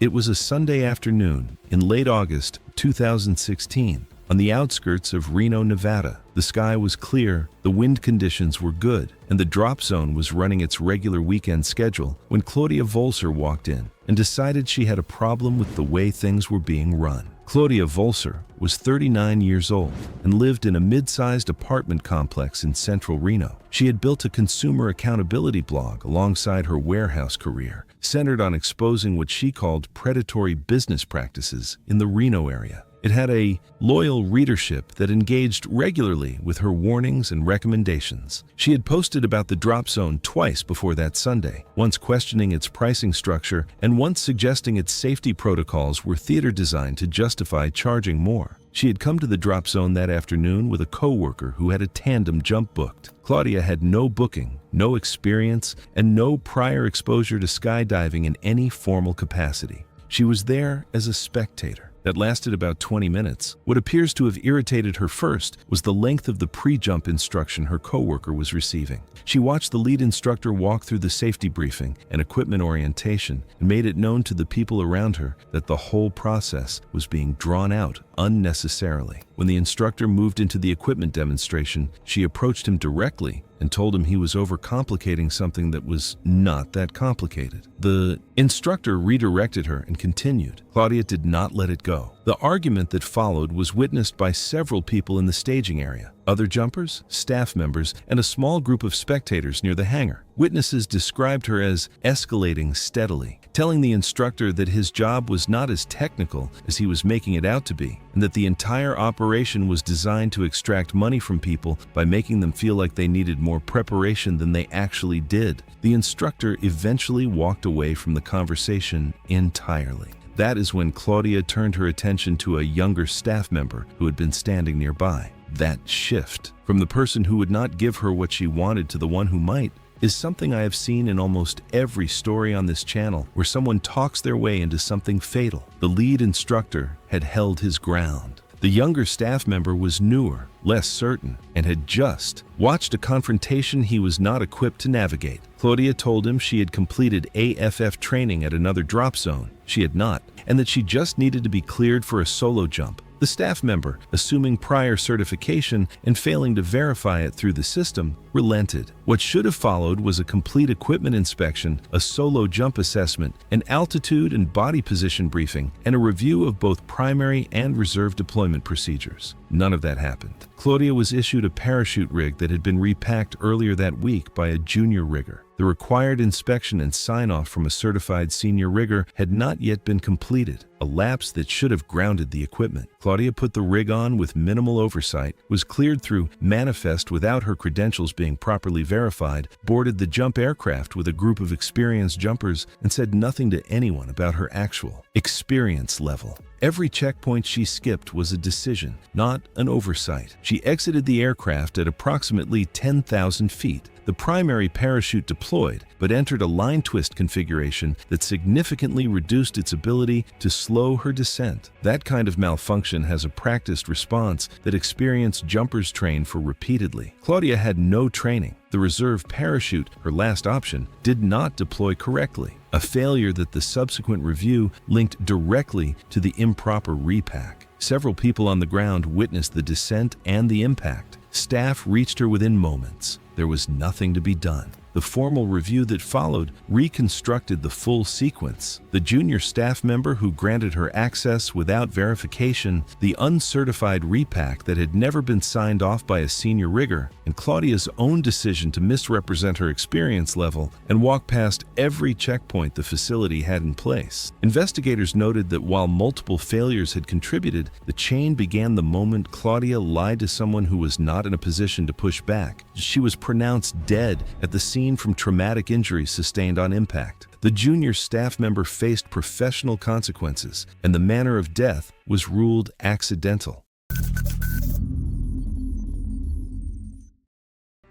It was a Sunday afternoon in late August 2016 on the outskirts of Reno, Nevada. The sky was clear, the wind conditions were good, and the drop zone was running its regular weekend schedule when Claudia Volser walked in and decided she had a problem with the way things were being run. Claudia Volser was 39 years old and lived in a mid-sized apartment complex in central Reno. She had built a consumer accountability blog alongside her warehouse career, centered on exposing what she called predatory business practices in the Reno area. It had a loyal readership that engaged regularly with her warnings and recommendations. She had posted about the drop zone twice before that Sunday, once questioning its pricing structure and once suggesting its safety protocols were theater designed to justify charging more. She had come to the drop zone that afternoon with a coworker who had a tandem jump booked. Claudia had no booking, no experience, and no prior exposure to skydiving in any formal capacity. She was there as a spectator. That lasted about 20 minutes. What appears to have irritated her first was the length of the pre-jump instruction her coworker was receiving. She watched the lead instructor walk through the safety briefing and equipment orientation and made it known to the people around her that the whole process was being drawn out unnecessarily. When the instructor moved into the equipment demonstration, she approached him directly and told him he was overcomplicating something that was not that complicated. The instructor redirected her and continued. Claudia did not let it go. The argument that followed was witnessed by several people in the staging area, other jumpers, staff members, and a small group of spectators near the hangar. Witnesses described her as escalating steadily, telling the instructor that his job was not as technical as he was making it out to be, and that the entire operation was designed to extract money from people by making them feel like they needed more preparation than they actually did. The instructor eventually walked away from the conversation entirely. That is when Claudia turned her attention to a younger staff member who had been standing nearby. That shift from the person who would not give her what she wanted to the one who might is something I have seen in almost every story on this channel where someone talks their way into something fatal. The lead instructor had held his ground. The younger staff member was newer, less certain, and had just watched a confrontation he was not equipped to navigate. Claudia told him she had completed AFF training at another drop zone. She had not, and that she just needed to be cleared for a solo jump. The staff member, assuming prior certification and failing to verify it through the system, relented. What should have followed was a complete equipment inspection, a solo jump assessment, an altitude and body position briefing, and a review of both primary and reserve deployment procedures. None of that happened. Claudia was issued a parachute rig that had been repacked earlier that week by a junior rigger. The required inspection and sign-off from a certified senior rigger had not yet been completed, a lapse that should have grounded the equipment. Claudia put the rig on with minimal oversight, was cleared through manifest without her credentials being properly verified, boarded the jump aircraft with a group of experienced jumpers, and said nothing to anyone about her actual experience level. Every checkpoint she skipped was a decision, not an oversight. She exited the aircraft at approximately 10,000 feet. The primary parachute deployed, but entered a line twist configuration that significantly reduced its ability to slow her descent. That kind of malfunction has a practiced response that experienced jumpers train for repeatedly. Claudia had no training. The reserve parachute, her last option, did not deploy correctly, a failure that the subsequent review linked directly to the improper repack. Several people on the ground witnessed the descent and the impact. Staff reached her within moments. There was nothing to be done. The formal review that followed reconstructed the full sequence. The junior staff member who granted her access without verification, the uncertified repack that had never been signed off by a senior rigger, and Claudia's own decision to misrepresent her experience level and walk past every checkpoint the facility had in place. Investigators noted that while multiple failures had contributed, the chain began the moment Claudia lied to someone who was not in a position to push back. She was pronounced dead at the scene from traumatic injuries sustained on impact. The junior staff member faced professional consequences, and the manner of death was ruled accidental.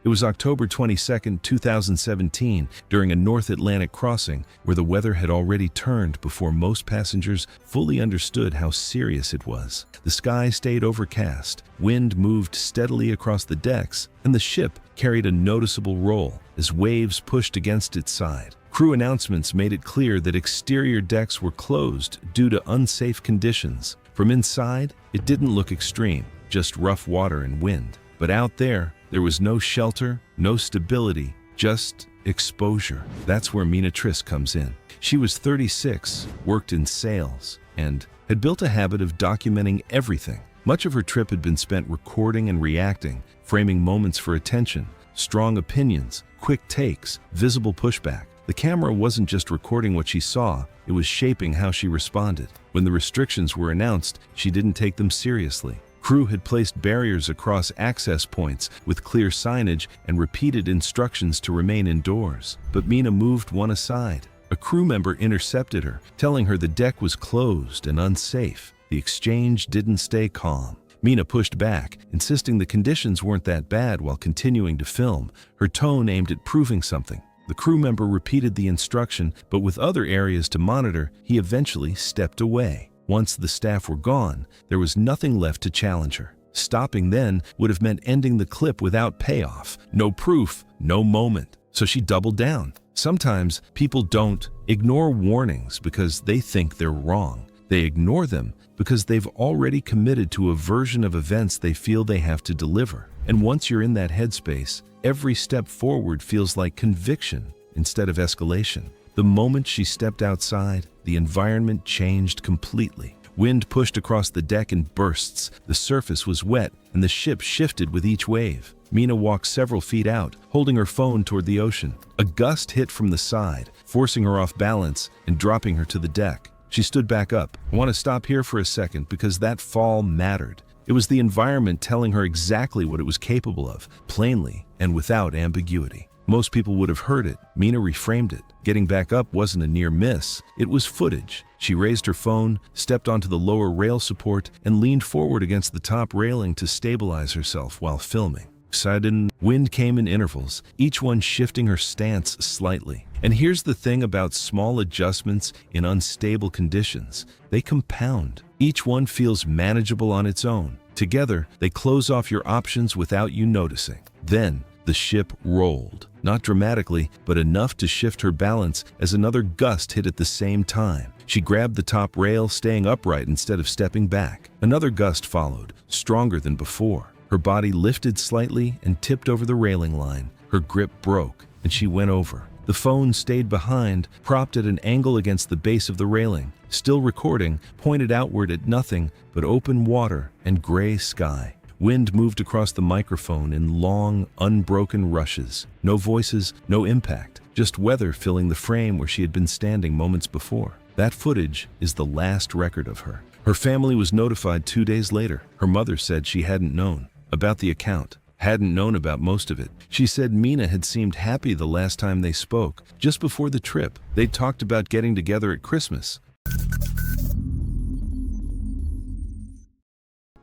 It was October 22, 2017, during a North Atlantic crossing where the weather had already turned before most passengers fully understood how serious it was. The sky stayed overcast, wind moved steadily across the decks, and the ship carried a noticeable roll as waves pushed against its side. Crew announcements made it clear that exterior decks were closed due to unsafe conditions. From inside, it didn't look extreme, just rough water and wind. But out there was no shelter, no stability, just exposure. That's where Mina Triss comes in. She was 36, worked in sales, and had built a habit of documenting everything. Much of her trip had been spent recording and reacting, framing moments for attention, strong opinions, quick takes, visible pushback. The camera wasn't just recording what she saw, it was shaping how she responded. When the restrictions were announced, she didn't take them seriously. Crew had placed barriers across access points with clear signage and repeated instructions to remain indoors. But Mina moved one aside. A crew member intercepted her, telling her the deck was closed and unsafe. The exchange didn't stay calm. Mina pushed back, insisting the conditions weren't that bad while continuing to film, her tone aimed at proving something. The crew member repeated the instruction, but with other areas to monitor, he eventually stepped away. Once the staff were gone, there was nothing left to challenge her. Stopping then would have meant ending the clip without payoff. No proof, no moment. So she doubled down. Sometimes people don't ignore warnings because they think they're wrong. They ignore them because they've already committed to a version of events they feel they have to deliver. And once you're in that headspace, every step forward feels like conviction instead of escalation. The moment she stepped outside, the environment changed completely. Wind pushed across the deck in bursts, the surface was wet, and the ship shifted with each wave. Mina walked several feet out, holding her phone toward the ocean. A gust hit from the side, forcing her off balance and dropping her to the deck. She stood back up. I want to stop here for a second because that fall mattered. It was the environment telling her exactly what it was capable of, plainly and without ambiguity. Most people would have heard it. Mina reframed it. Getting back up wasn't a near miss. It was footage. She raised her phone, stepped onto the lower rail support, and leaned forward against the top railing to stabilize herself while filming. Sudden wind came in intervals, each one shifting her stance slightly. And here's the thing about small adjustments in unstable conditions. They compound. Each one feels manageable on its own. Together, they close off your options without you noticing. Then, the ship rolled. Not dramatically, but enough to shift her balance as another gust hit at the same time. She grabbed the top rail, staying upright instead of stepping back. Another gust followed, stronger than before. Her body lifted slightly and tipped over the railing line. Her grip broke, and she went over. The phone stayed behind, propped at an angle against the base of the railing. Still recording, pointed outward at nothing but open water and gray sky. Wind moved across the microphone in long, unbroken rushes. No voices, no impact, just weather filling the frame where she had been standing moments before. That footage is the last record of her. Her family was notified 2 days later. Her mother said she hadn't known about the account, hadn't known about most of it. She said Mina had seemed happy the last time they spoke. Just before the trip, they talked about getting together at Christmas.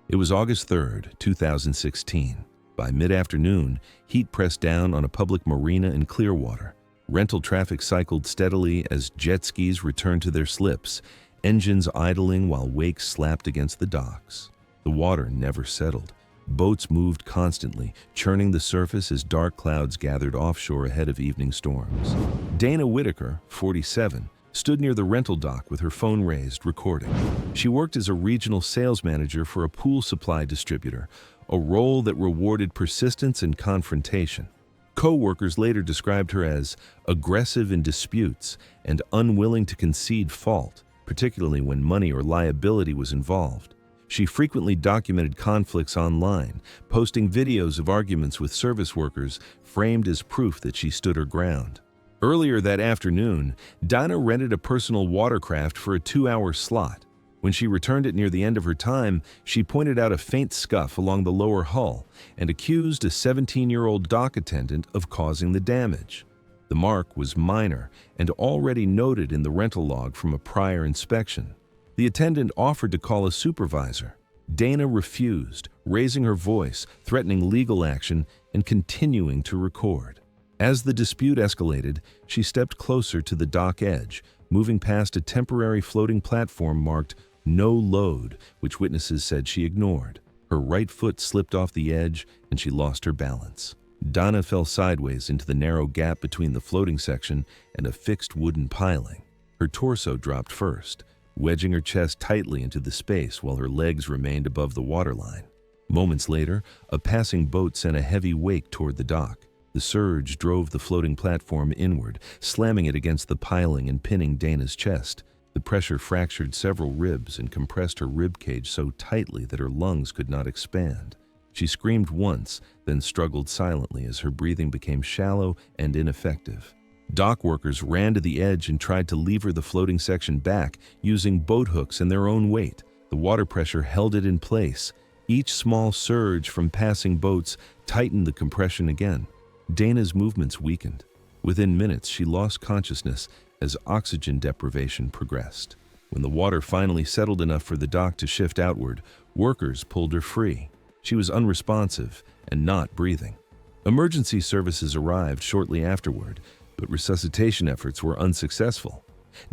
It was August 3rd, 2016. By mid-afternoon, heat pressed down on a public marina in Clearwater. Rental traffic cycled steadily as jet skis returned to their slips, engines idling while wakes slapped against the docks. The water never settled. Boats moved constantly, churning the surface as dark clouds gathered offshore ahead of evening storms. Dana Whitaker, 47, stood near the rental dock with her phone raised, recording. She worked as a regional sales manager for a pool supply distributor, a role that rewarded persistence and confrontation. Co-workers later described her as aggressive in disputes and unwilling to concede fault, particularly when money or liability was involved. She frequently documented conflicts online, posting videos of arguments with service workers framed as proof that she stood her ground. Earlier that afternoon, Dinah rented a personal watercraft for a 2-hour slot. When she returned it near the end of her time, she pointed out a faint scuff along the lower hull and accused a 17-year-old dock attendant of causing the damage. The mark was minor and already noted in the rental log from a prior inspection. The attendant offered to call a supervisor. Dana refused, raising her voice, threatening legal action and continuing to record. As the dispute escalated, she stepped closer to the dock edge, moving past a temporary floating platform marked "No Load," which witnesses said she ignored. Her right foot slipped off the edge and she lost her balance. Donna fell sideways into the narrow gap between the floating section and a fixed wooden piling. Her torso dropped first, wedging her chest tightly into the space while her legs remained above the waterline. Moments later, a passing boat sent a heavy wake toward the dock. The surge drove the floating platform inward, slamming it against the piling and pinning Dana's chest. The pressure fractured several ribs and compressed her rib cage so tightly that her lungs could not expand. She screamed once, then struggled silently as her breathing became shallow and ineffective. Dock workers ran to the edge and tried to lever the floating section back using boat hooks and their own weight. The water pressure held it in place. Each small surge from passing boats tightened the compression again. Dana's movements weakened. Within minutes, she lost consciousness as oxygen deprivation progressed. When the water finally settled enough for the dock to shift outward, workers pulled her free. She was unresponsive and not breathing. Emergency services arrived shortly afterward, but resuscitation efforts were unsuccessful.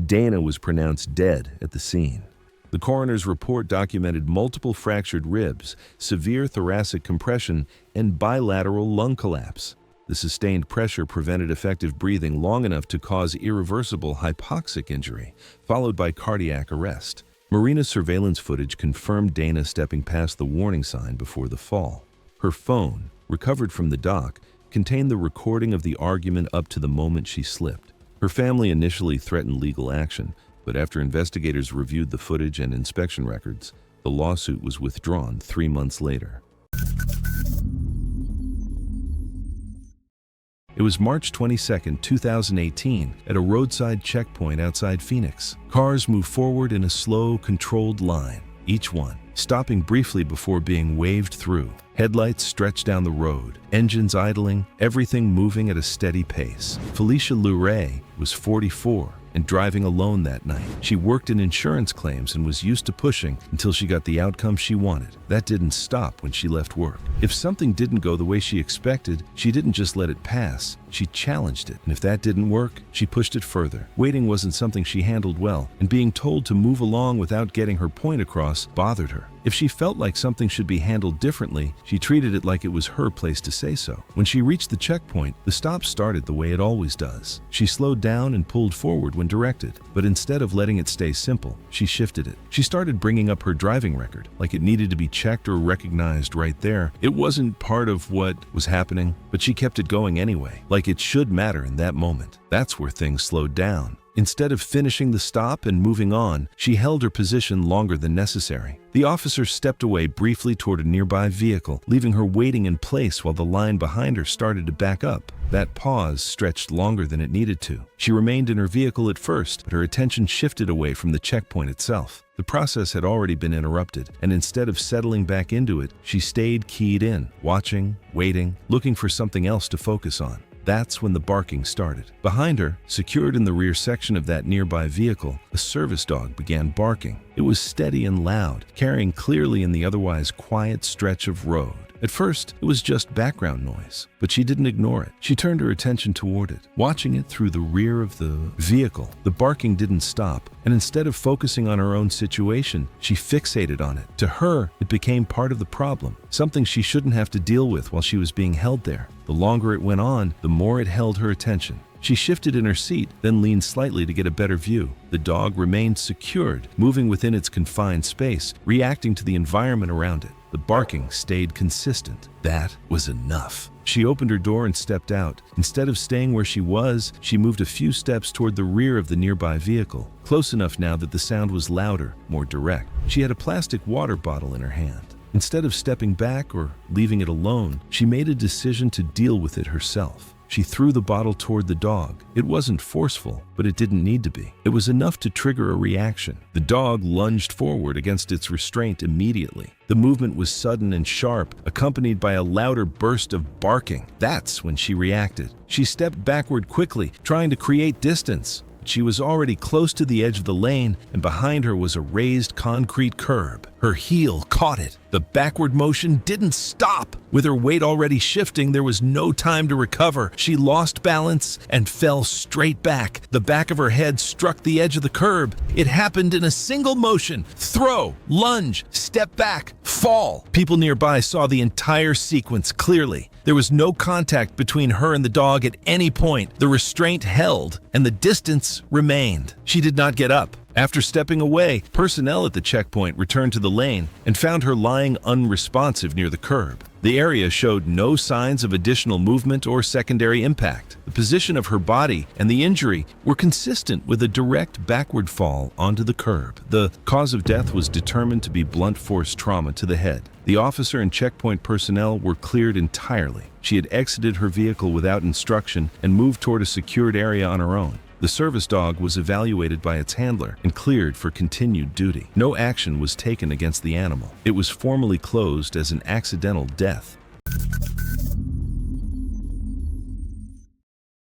Dana was pronounced dead at the scene. The coroner's report documented multiple fractured ribs, severe thoracic compression, and bilateral lung collapse. The sustained pressure prevented effective breathing long enough to cause irreversible hypoxic injury, followed by cardiac arrest. Marina surveillance footage confirmed Dana stepping past the warning sign before the fall. Her phone, recovered from the dock, contained the recording of the argument up to the moment she slipped. Her family initially threatened legal action, but after investigators reviewed the footage and inspection records, the lawsuit was withdrawn 3 months later. It was March 22, 2018, at a roadside checkpoint outside Phoenix. Cars moved forward in a slow, controlled line, each one stopping briefly before being waved through. Headlights stretched down the road, engines idling, everything moving at a steady pace. Felicia Luray was 44 and driving alone that night. She worked in insurance claims and was used to pushing until she got the outcome she wanted. That didn't stop when she left work. If something didn't go the way she expected, she didn't just let it pass. She challenged it, and if that didn't work, she pushed it further. Waiting wasn't something she handled well, and being told to move along without getting her point across bothered her. If she felt like something should be handled differently, she treated it like it was her place to say so. When she reached the checkpoint, the stop started the way it always does. She slowed down and pulled forward when directed, but instead of letting it stay simple, she shifted it. She started bringing up her driving record, like it needed to be checked or recognized right there. It wasn't part of what was happening, but she kept it going anyway, like it should matter in that moment. That's where things slowed down. Instead of finishing the stop and moving on, she held her position longer than necessary. The officer stepped away briefly toward a nearby vehicle, leaving her waiting in place while the line behind her started to back up. That pause stretched longer than it needed to. She remained in her vehicle at first, but her attention shifted away from the checkpoint itself. The process had already been interrupted, and instead of settling back into it, she stayed keyed in, watching, waiting, looking for something else to focus on. That's when the barking started. Behind her, secured in the rear section of that nearby vehicle, a service dog began barking. It was steady and loud, carrying clearly in the otherwise quiet stretch of road. At first, it was just background noise, but she didn't ignore it. She turned her attention toward it, watching it through the rear of the vehicle. The barking didn't stop, and instead of focusing on her own situation, she fixated on it. To her, it became part of the problem, something she shouldn't have to deal with while she was being held there. The longer it went on, the more it held her attention. She shifted in her seat, then leaned slightly to get a better view. The dog remained secured, moving within its confined space, reacting to the environment around it. The barking stayed consistent. That was enough. She opened her door and stepped out. Instead of staying where she was, she moved a few steps toward the rear of the nearby vehicle, close enough now that the sound was louder, more direct. She had a plastic water bottle in her hand. Instead of stepping back or leaving it alone, she made a decision to deal with it herself. She threw the bottle toward the dog. It wasn't forceful, but it didn't need to be. It was enough to trigger a reaction. The dog lunged forward against its restraint immediately. The movement was sudden and sharp, accompanied by a louder burst of barking. That's when she reacted. She stepped backward quickly, trying to create distance. She was already close to the edge of the lane, and behind her was a raised concrete curb. Her Her heel caught it. The backward motion didn't stop. With her weight already shifting, there was no time to recover. She lost balance and fell straight back. The back of her head struck the edge of the curb. It happened in a single motion. Throw, lunge, step back, fall. People nearby saw the entire sequence clearly. There was no contact between her and the dog at any point. The restraint held, and the distance remained. She did not get up. After stepping away, personnel at the checkpoint returned to the lane and found her lying unresponsive near the curb. The area showed no signs of additional movement or secondary impact. The position of her body and the injury were consistent with a direct backward fall onto the curb. The cause of death was determined to be blunt force trauma to the head. The officer and checkpoint personnel were cleared entirely. She had exited her vehicle without instruction and moved toward a secured area on her own. The service dog was evaluated by its handler and cleared for continued duty. No action was taken against the animal. It was formally closed as an accidental death.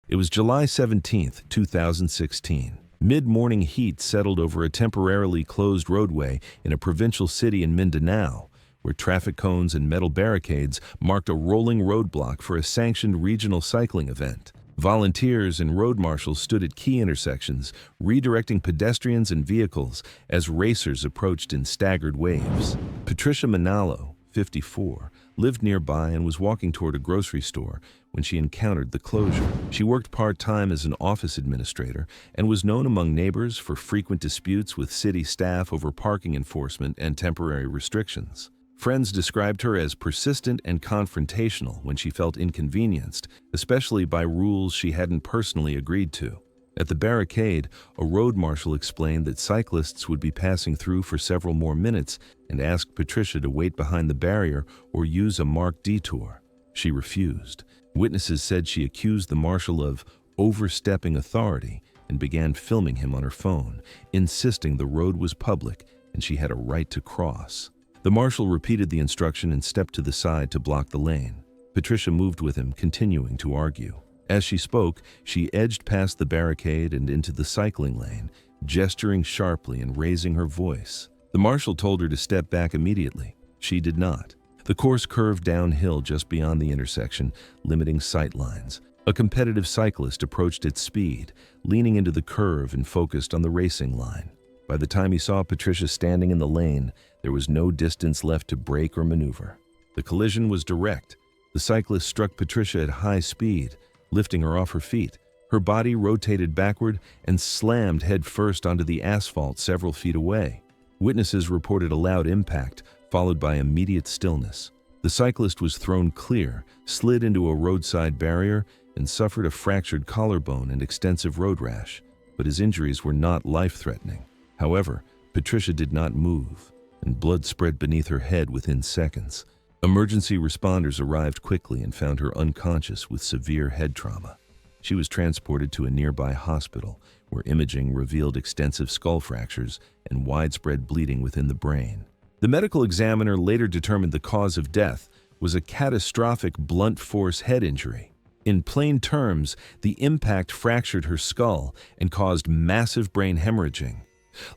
It was July 17, 2016. Mid-morning heat settled over a temporarily closed roadway in a provincial city in Mindanao, where traffic cones and metal barricades marked a rolling roadblock for a sanctioned regional cycling event. Volunteers and road marshals stood at key intersections, redirecting pedestrians and vehicles as racers approached in staggered waves. Patricia Manalo, 54, lived nearby and was walking toward a grocery store when she encountered the closure. She worked part-time as an office administrator and was known among neighbors for frequent disputes with city staff over parking enforcement and temporary restrictions. Friends described her as persistent and confrontational when she felt inconvenienced, especially by rules she hadn't personally agreed to. At the barricade, a road marshal explained that cyclists would be passing through for several more minutes and asked Patricia to wait behind the barrier or use a marked detour. She refused. Witnesses said she accused the marshal of overstepping authority and began filming him on her phone, insisting the road was public and she had a right to cross. The marshal repeated the instruction and stepped to the side to block the lane. Patricia moved with him, continuing to argue. As she spoke, she edged past the barricade and into the cycling lane, gesturing sharply and raising her voice. The marshal told her to step back immediately. She did not. The course curved downhill just beyond the intersection, limiting sight lines. A competitive cyclist approached at speed, leaning into the curve and focused on the racing line. By the time he saw Patricia standing in the lane, there was no distance left to brake or maneuver. The collision was direct. The cyclist struck Patricia at high speed, lifting her off her feet. Her body rotated backward and slammed headfirst onto the asphalt several feet away. Witnesses reported a loud impact, followed by immediate stillness. The cyclist was thrown clear, slid into a roadside barrier, and suffered a fractured collarbone and extensive road rash, but his injuries were not life-threatening. However, Patricia did not move, and blood spread beneath her head within seconds. Emergency responders arrived quickly and found her unconscious with severe head trauma. She was transported to a nearby hospital, where imaging revealed extensive skull fractures and widespread bleeding within the brain. The medical examiner later determined the cause of death was a catastrophic blunt force head injury. In plain terms, the impact fractured her skull and caused massive brain hemorrhaging.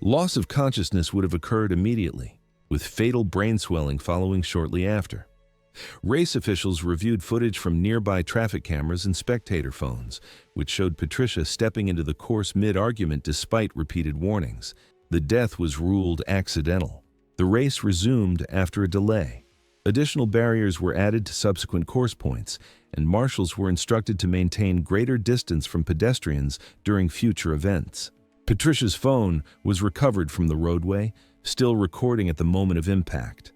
Loss of consciousness would have occurred immediately, with fatal brain swelling following shortly after. Race officials reviewed footage from nearby traffic cameras and spectator phones, which showed Patricia stepping into the course mid-argument despite repeated warnings. The death was ruled accidental. The race resumed after a delay. Additional barriers were added to subsequent course points, and marshals were instructed to maintain greater distance from pedestrians during future events. Patricia's phone was recovered from the roadway, still recording at the moment of impact.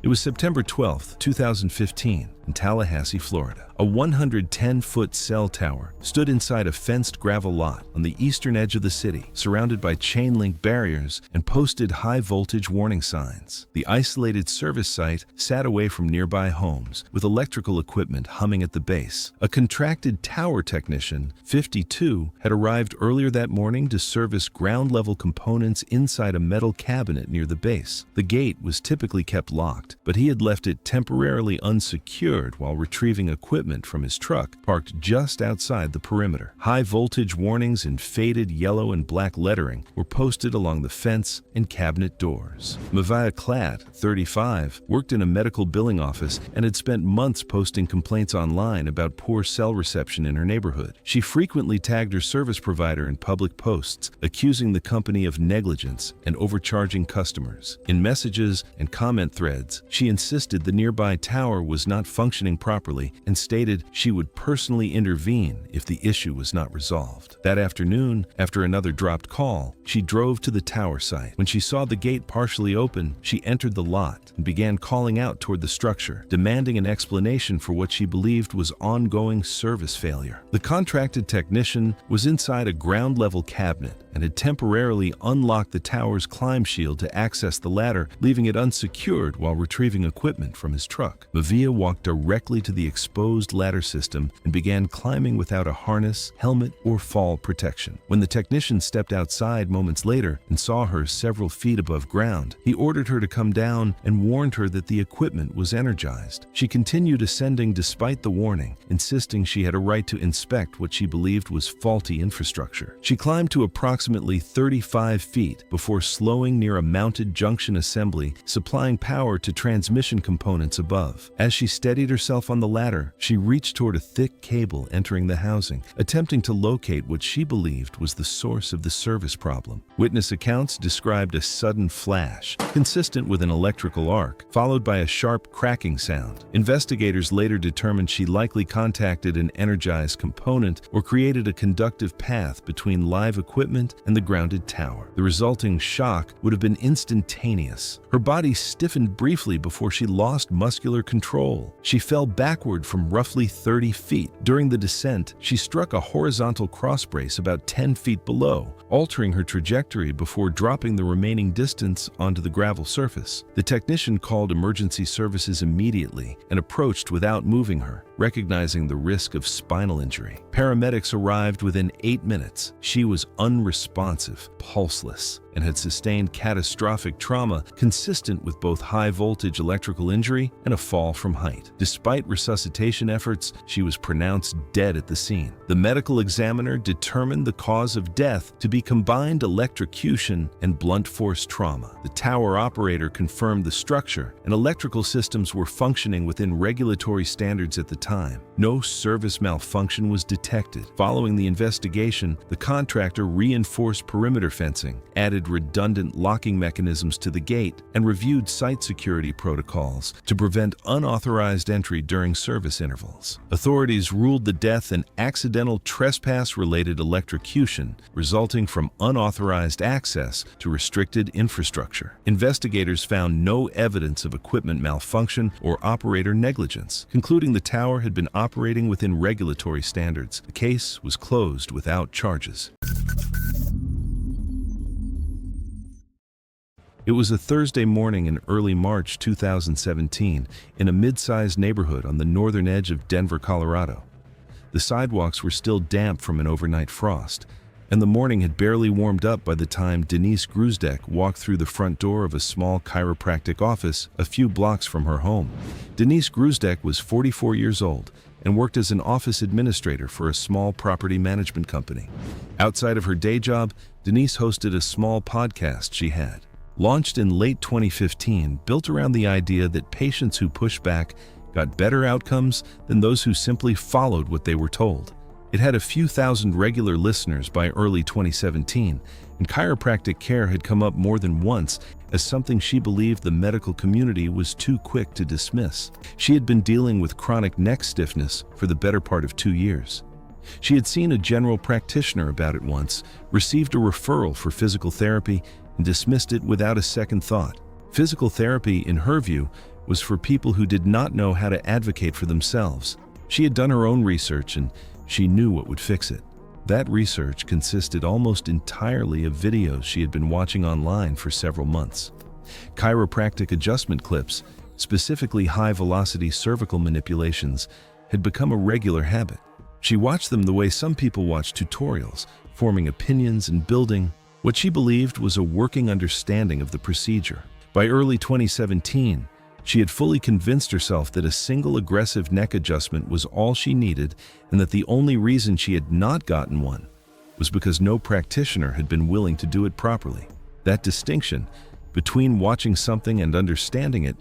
It was September 12, 2015, in Tallahassee, Florida. A 110-foot cell tower stood inside a fenced gravel lot on the eastern edge of the city, surrounded by chain-link barriers and posted high-voltage warning signs. The isolated service site sat away from nearby homes, with electrical equipment humming at the base. A contracted tower technician, 52, had arrived earlier that morning to service ground-level components inside a metal cabinet near the base. The gate was typically kept locked, but he had left it temporarily unsecured unsecured while retrieving equipment from his truck parked just outside the perimeter. High-voltage warnings in faded yellow and black lettering were posted along the fence and cabinet doors. Mavia Klatt, 35, worked in a medical billing office and had spent months posting complaints online about poor cell reception in her neighborhood. She frequently tagged her service provider in public posts, accusing the company of negligence and overcharging customers. In messages and comment threads, she insisted the nearby tower was not functioning properly and stated she would personally intervene if the issue was not resolved. That afternoon, after another dropped call, she drove to the tower site. When she saw the gate partially open, she entered the lot and began calling out toward the structure, demanding an explanation for what she believed was ongoing service failure. The contracted technician was inside a ground-level cabinet and had temporarily unlocked the tower's climb shield to access the ladder, leaving it unsecured while retrieving equipment from his truck. Mavia walked directly to the exposed ladder system and began climbing without a harness, helmet, or fall protection. When the technician stepped outside moments later and saw her several feet above ground, he ordered her to come down and warned her that the equipment was energized. She continued ascending despite the warning, insisting she had a right to inspect what she believed was faulty infrastructure. She climbed to approximately 35 feet before slowing near a mounted junction assembly supplying power to transmission components above. As she steadied herself on the ladder, she reached toward a thick cable entering the housing, attempting to locate what she believed was the source of the service problem. Witness accounts described a sudden flash, consistent with an electrical arc, followed by a sharp cracking sound. Investigators later determined she likely contacted an energized component or created a conductive path between live equipment and the grounded tower. The resulting shock would have been instantaneous. Her body stiffened briefly before she lost muscular control. She fell backward from roughly 30 feet. During the descent, she struck a horizontal crossbrace about 10 feet below, altering her trajectory before dropping the remaining distance onto the gravel surface. The technician called emergency services immediately and approached without moving her, recognizing the risk of spinal injury. Paramedics arrived within 8 minutes. She was unresponsive, pulseless, and had sustained catastrophic trauma consistent with both high-voltage electrical injury and a fall from height. Despite resuscitation efforts, she was pronounced dead at the scene. The medical examiner determined the cause of death to be combined electrocution and blunt force trauma. The tower operator confirmed the structure and electrical systems were functioning within regulatory standards at the time. No service malfunction was detected. Following the investigation, the contractor reinforced perimeter fencing, added redundant locking mechanisms to the gate, and reviewed site security protocols to prevent unauthorized entry during service intervals. Authorities ruled the death an accidental trespass-related electrocution resulting from unauthorized access to restricted infrastructure. Investigators found no evidence of equipment malfunction or operator negligence, concluding the tower had been operating within regulatory standards. The case was closed without charges. It was a Thursday morning in early March 2017 in a mid-sized neighborhood on the northern edge of Denver, Colorado. The sidewalks were still damp from an overnight frost, and the morning had barely warmed up by the time Denise Gruzdek walked through the front door of a small chiropractic office a few blocks from her home. Denise Gruzdek was 44 years old and worked as an office administrator for a small property management company. Outside of her day job, Denise hosted a small podcast she had. Launched in late 2015, built around the idea that patients who push back got better outcomes than those who simply followed what they were told. It had a few thousand regular listeners by early 2017, and chiropractic care had come up more than once as something she believed the medical community was too quick to dismiss. She had been dealing with chronic neck stiffness for the better part of 2 years. She had seen a general practitioner about it once, received a referral for physical therapy, and dismissed it without a second thought. Physical therapy, in her view, was for people who did not know how to advocate for themselves. She had done her own research and she knew what would fix it. That research consisted almost entirely of videos she had been watching online for several months. Chiropractic adjustment clips, specifically high-velocity cervical manipulations, had become a regular habit. She watched them the way some people watch tutorials, forming opinions and building what she believed was a working understanding of the procedure. By early 2017, She had fully convinced herself that a single aggressive neck adjustment was all she needed, and that the only reason she had not gotten one was because no practitioner had been willing to do it properly. That distinction between watching something and understanding it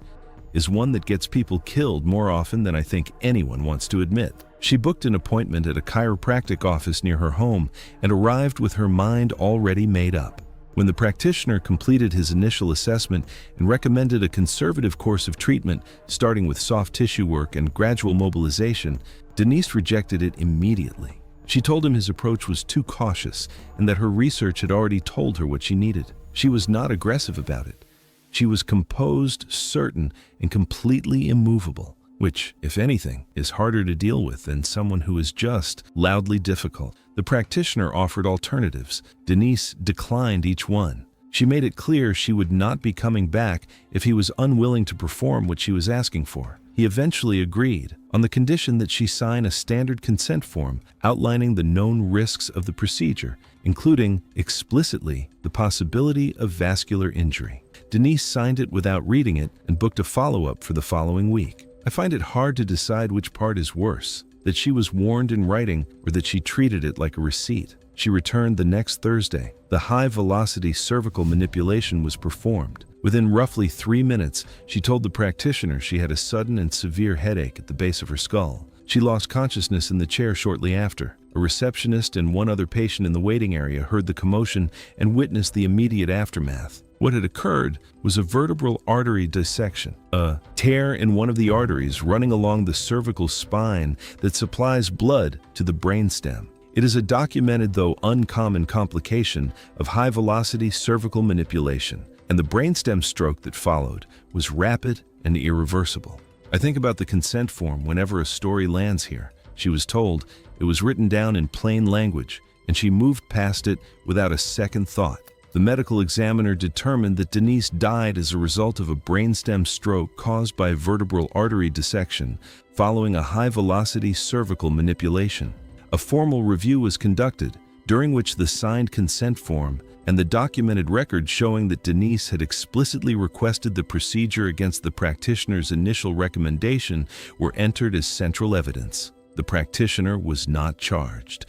is one that gets people killed more often than I think anyone wants to admit. She booked an appointment at a chiropractic office near her home and arrived with her mind already made up. When the practitioner completed his initial assessment and recommended a conservative course of treatment, starting with soft tissue work and gradual mobilization, Denise rejected it immediately. She told him his approach was too cautious and that her research had already told her what she needed. She was not aggressive about it. She was composed, certain, and completely immovable, which, if anything, is harder to deal with than someone who is just loudly difficult. The practitioner offered alternatives. Denise declined each one. She made it clear she would not be coming back if he was unwilling to perform what she was asking for. He eventually agreed, on the condition that she sign a standard consent form outlining the known risks of the procedure, including, explicitly, the possibility of vascular injury. Denise signed it without reading it and booked a follow-up for the following week. I find it hard to decide which part is worse, that she was warned in writing or that she treated it like a receipt. She returned the next Thursday. The high-velocity cervical manipulation was performed. Within roughly 3 minutes, she told the practitioner she had a sudden and severe headache at the base of her skull. She lost consciousness in the chair shortly after. A receptionist and one other patient in the waiting area heard the commotion and witnessed the immediate aftermath. What had occurred was a vertebral artery dissection, a tear in one of the arteries running along the cervical spine that supplies blood to the brainstem. It is a documented, though uncommon, complication of high-velocity cervical manipulation, and the brainstem stroke that followed was rapid and irreversible. I think about the consent form whenever a story lands here. She was told it was written down in plain language, and she moved past it without a second thought. The medical examiner determined that Denise died as a result of a brainstem stroke caused by vertebral artery dissection following a high-velocity cervical manipulation. A formal review was conducted, during which the signed consent form and the documented record showing that Denise had explicitly requested the procedure against the practitioner's initial recommendation were entered as central evidence. The practitioner was not charged.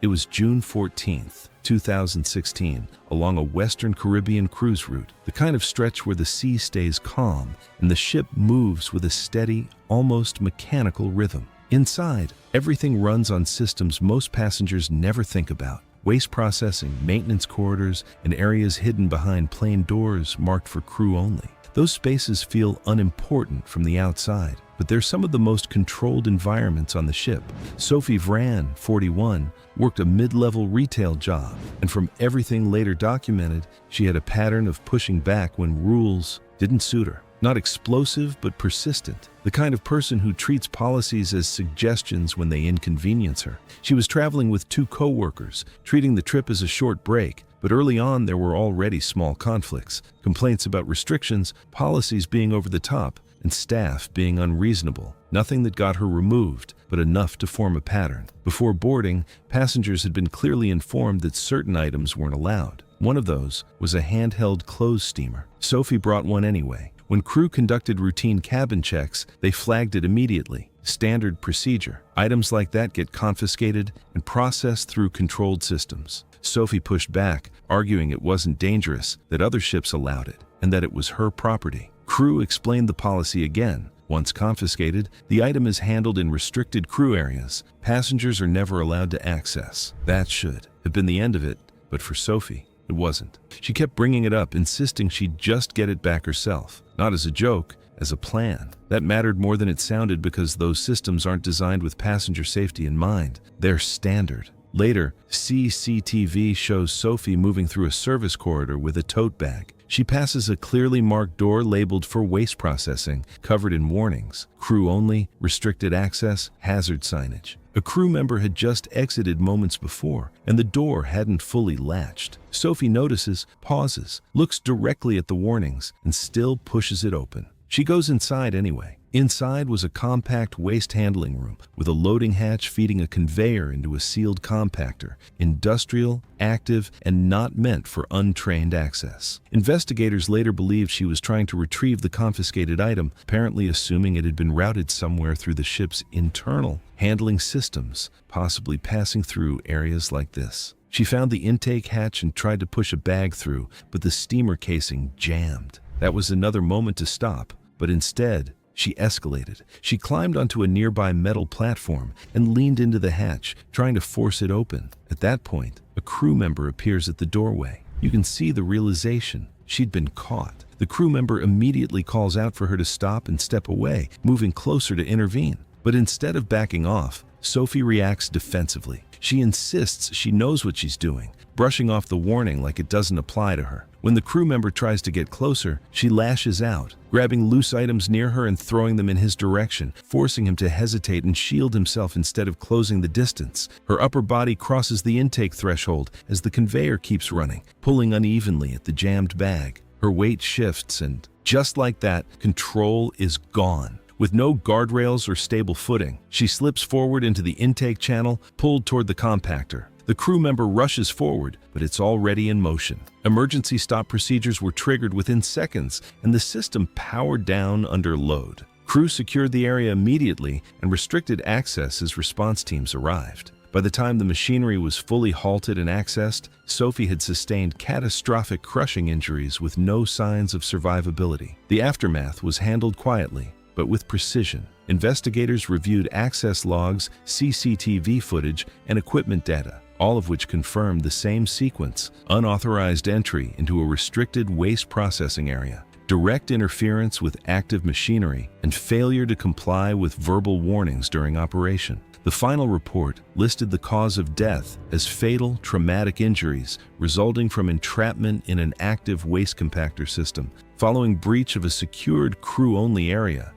It was June 14th, 2016, along a Western Caribbean cruise route, the kind of stretch where the sea stays calm and the ship moves with a steady, almost mechanical rhythm. Inside, everything runs on systems most passengers never think about. Waste processing, maintenance corridors, and areas hidden behind plain doors marked for crew only. Those spaces feel unimportant from the outside, but they're some of the most controlled environments on the ship. Sophie Vran, 41, worked a mid-level retail job, and from everything later documented, she had a pattern of pushing back when rules didn't suit her. Not explosive, but persistent. The kind of person who treats policies as suggestions when they inconvenience her. She was traveling with 2 co-workers, treating the trip as a short break, but early on there were already small conflicts, complaints about restrictions, policies being over the top, and staff being unreasonable. Nothing that got her removed, but enough to form a pattern. Before boarding, passengers had been clearly informed that certain items weren't allowed. One of those was a handheld clothes steamer. Sophie brought one anyway. When crew conducted routine cabin checks, they flagged it immediately. Standard procedure. Items like that get confiscated and processed through controlled systems. Sophie pushed back, arguing it wasn't dangerous, that other ships allowed it, and that it was her property. Crew explained the policy again. Once confiscated, the item is handled in restricted crew areas. Passengers are never allowed to access. That should have been the end of it, but for Sophie, it wasn't. She kept bringing it up, insisting she'd just get it back herself. Not as a joke, as a plan. That mattered more than it sounded because those systems aren't designed with passenger safety in mind. They're standard. Later, CCTV shows Sophie moving through a service corridor with a tote bag. She passes a clearly marked door labeled for waste processing, covered in warnings: crew only, restricted access, hazard signage. A crew member had just exited moments before, and the door hadn't fully latched. Sophie notices, pauses, looks directly at the warnings, and still pushes it open. She goes inside anyway. Inside was a compact waste handling room with a loading hatch feeding a conveyor into a sealed compactor, industrial, active, and not meant for untrained access. Investigators later believed she was trying to retrieve the confiscated item, apparently assuming it had been routed somewhere through the ship's internal handling systems, possibly passing through areas like this. She found the intake hatch and tried to push a bag through, but the steamer casing jammed. That was another moment to stop, but instead, she escalated. She climbed onto a nearby metal platform and leaned into the hatch, trying to force it open. At that point, a crew member appears at the doorway. You can see the realization. She'd been caught. The crew member immediately calls out for her to stop and step away, moving closer to intervene. But instead of backing off, Sophie reacts defensively. She insists she knows what she's doing, brushing off the warning like it doesn't apply to her. When the crew member tries to get closer, she lashes out, grabbing loose items near her and throwing them in his direction, forcing him to hesitate and shield himself instead of closing the distance. Her upper body crosses the intake threshold as the conveyor keeps running, pulling unevenly at the jammed bag. Her weight shifts and, just like that, control is gone. With no guardrails or stable footing, she slips forward into the intake channel, pulled toward the compactor. The crew member rushes forward, but it's already in motion. Emergency stop procedures were triggered within seconds, and the system powered down under load. Crew secured the area immediately and restricted access as response teams arrived. By the time the machinery was fully halted and accessed, Sophie had sustained catastrophic crushing injuries with no signs of survivability. The aftermath was handled quietly, but with precision. Investigators reviewed access logs, CCTV footage, and equipment data, all of which confirmed the same sequence: unauthorized entry into a restricted waste processing area, direct interference with active machinery, and failure to comply with verbal warnings during operation. The final report listed the cause of death as fatal traumatic injuries resulting from entrapment in an active waste compactor system, following breach of a secured crew-only area.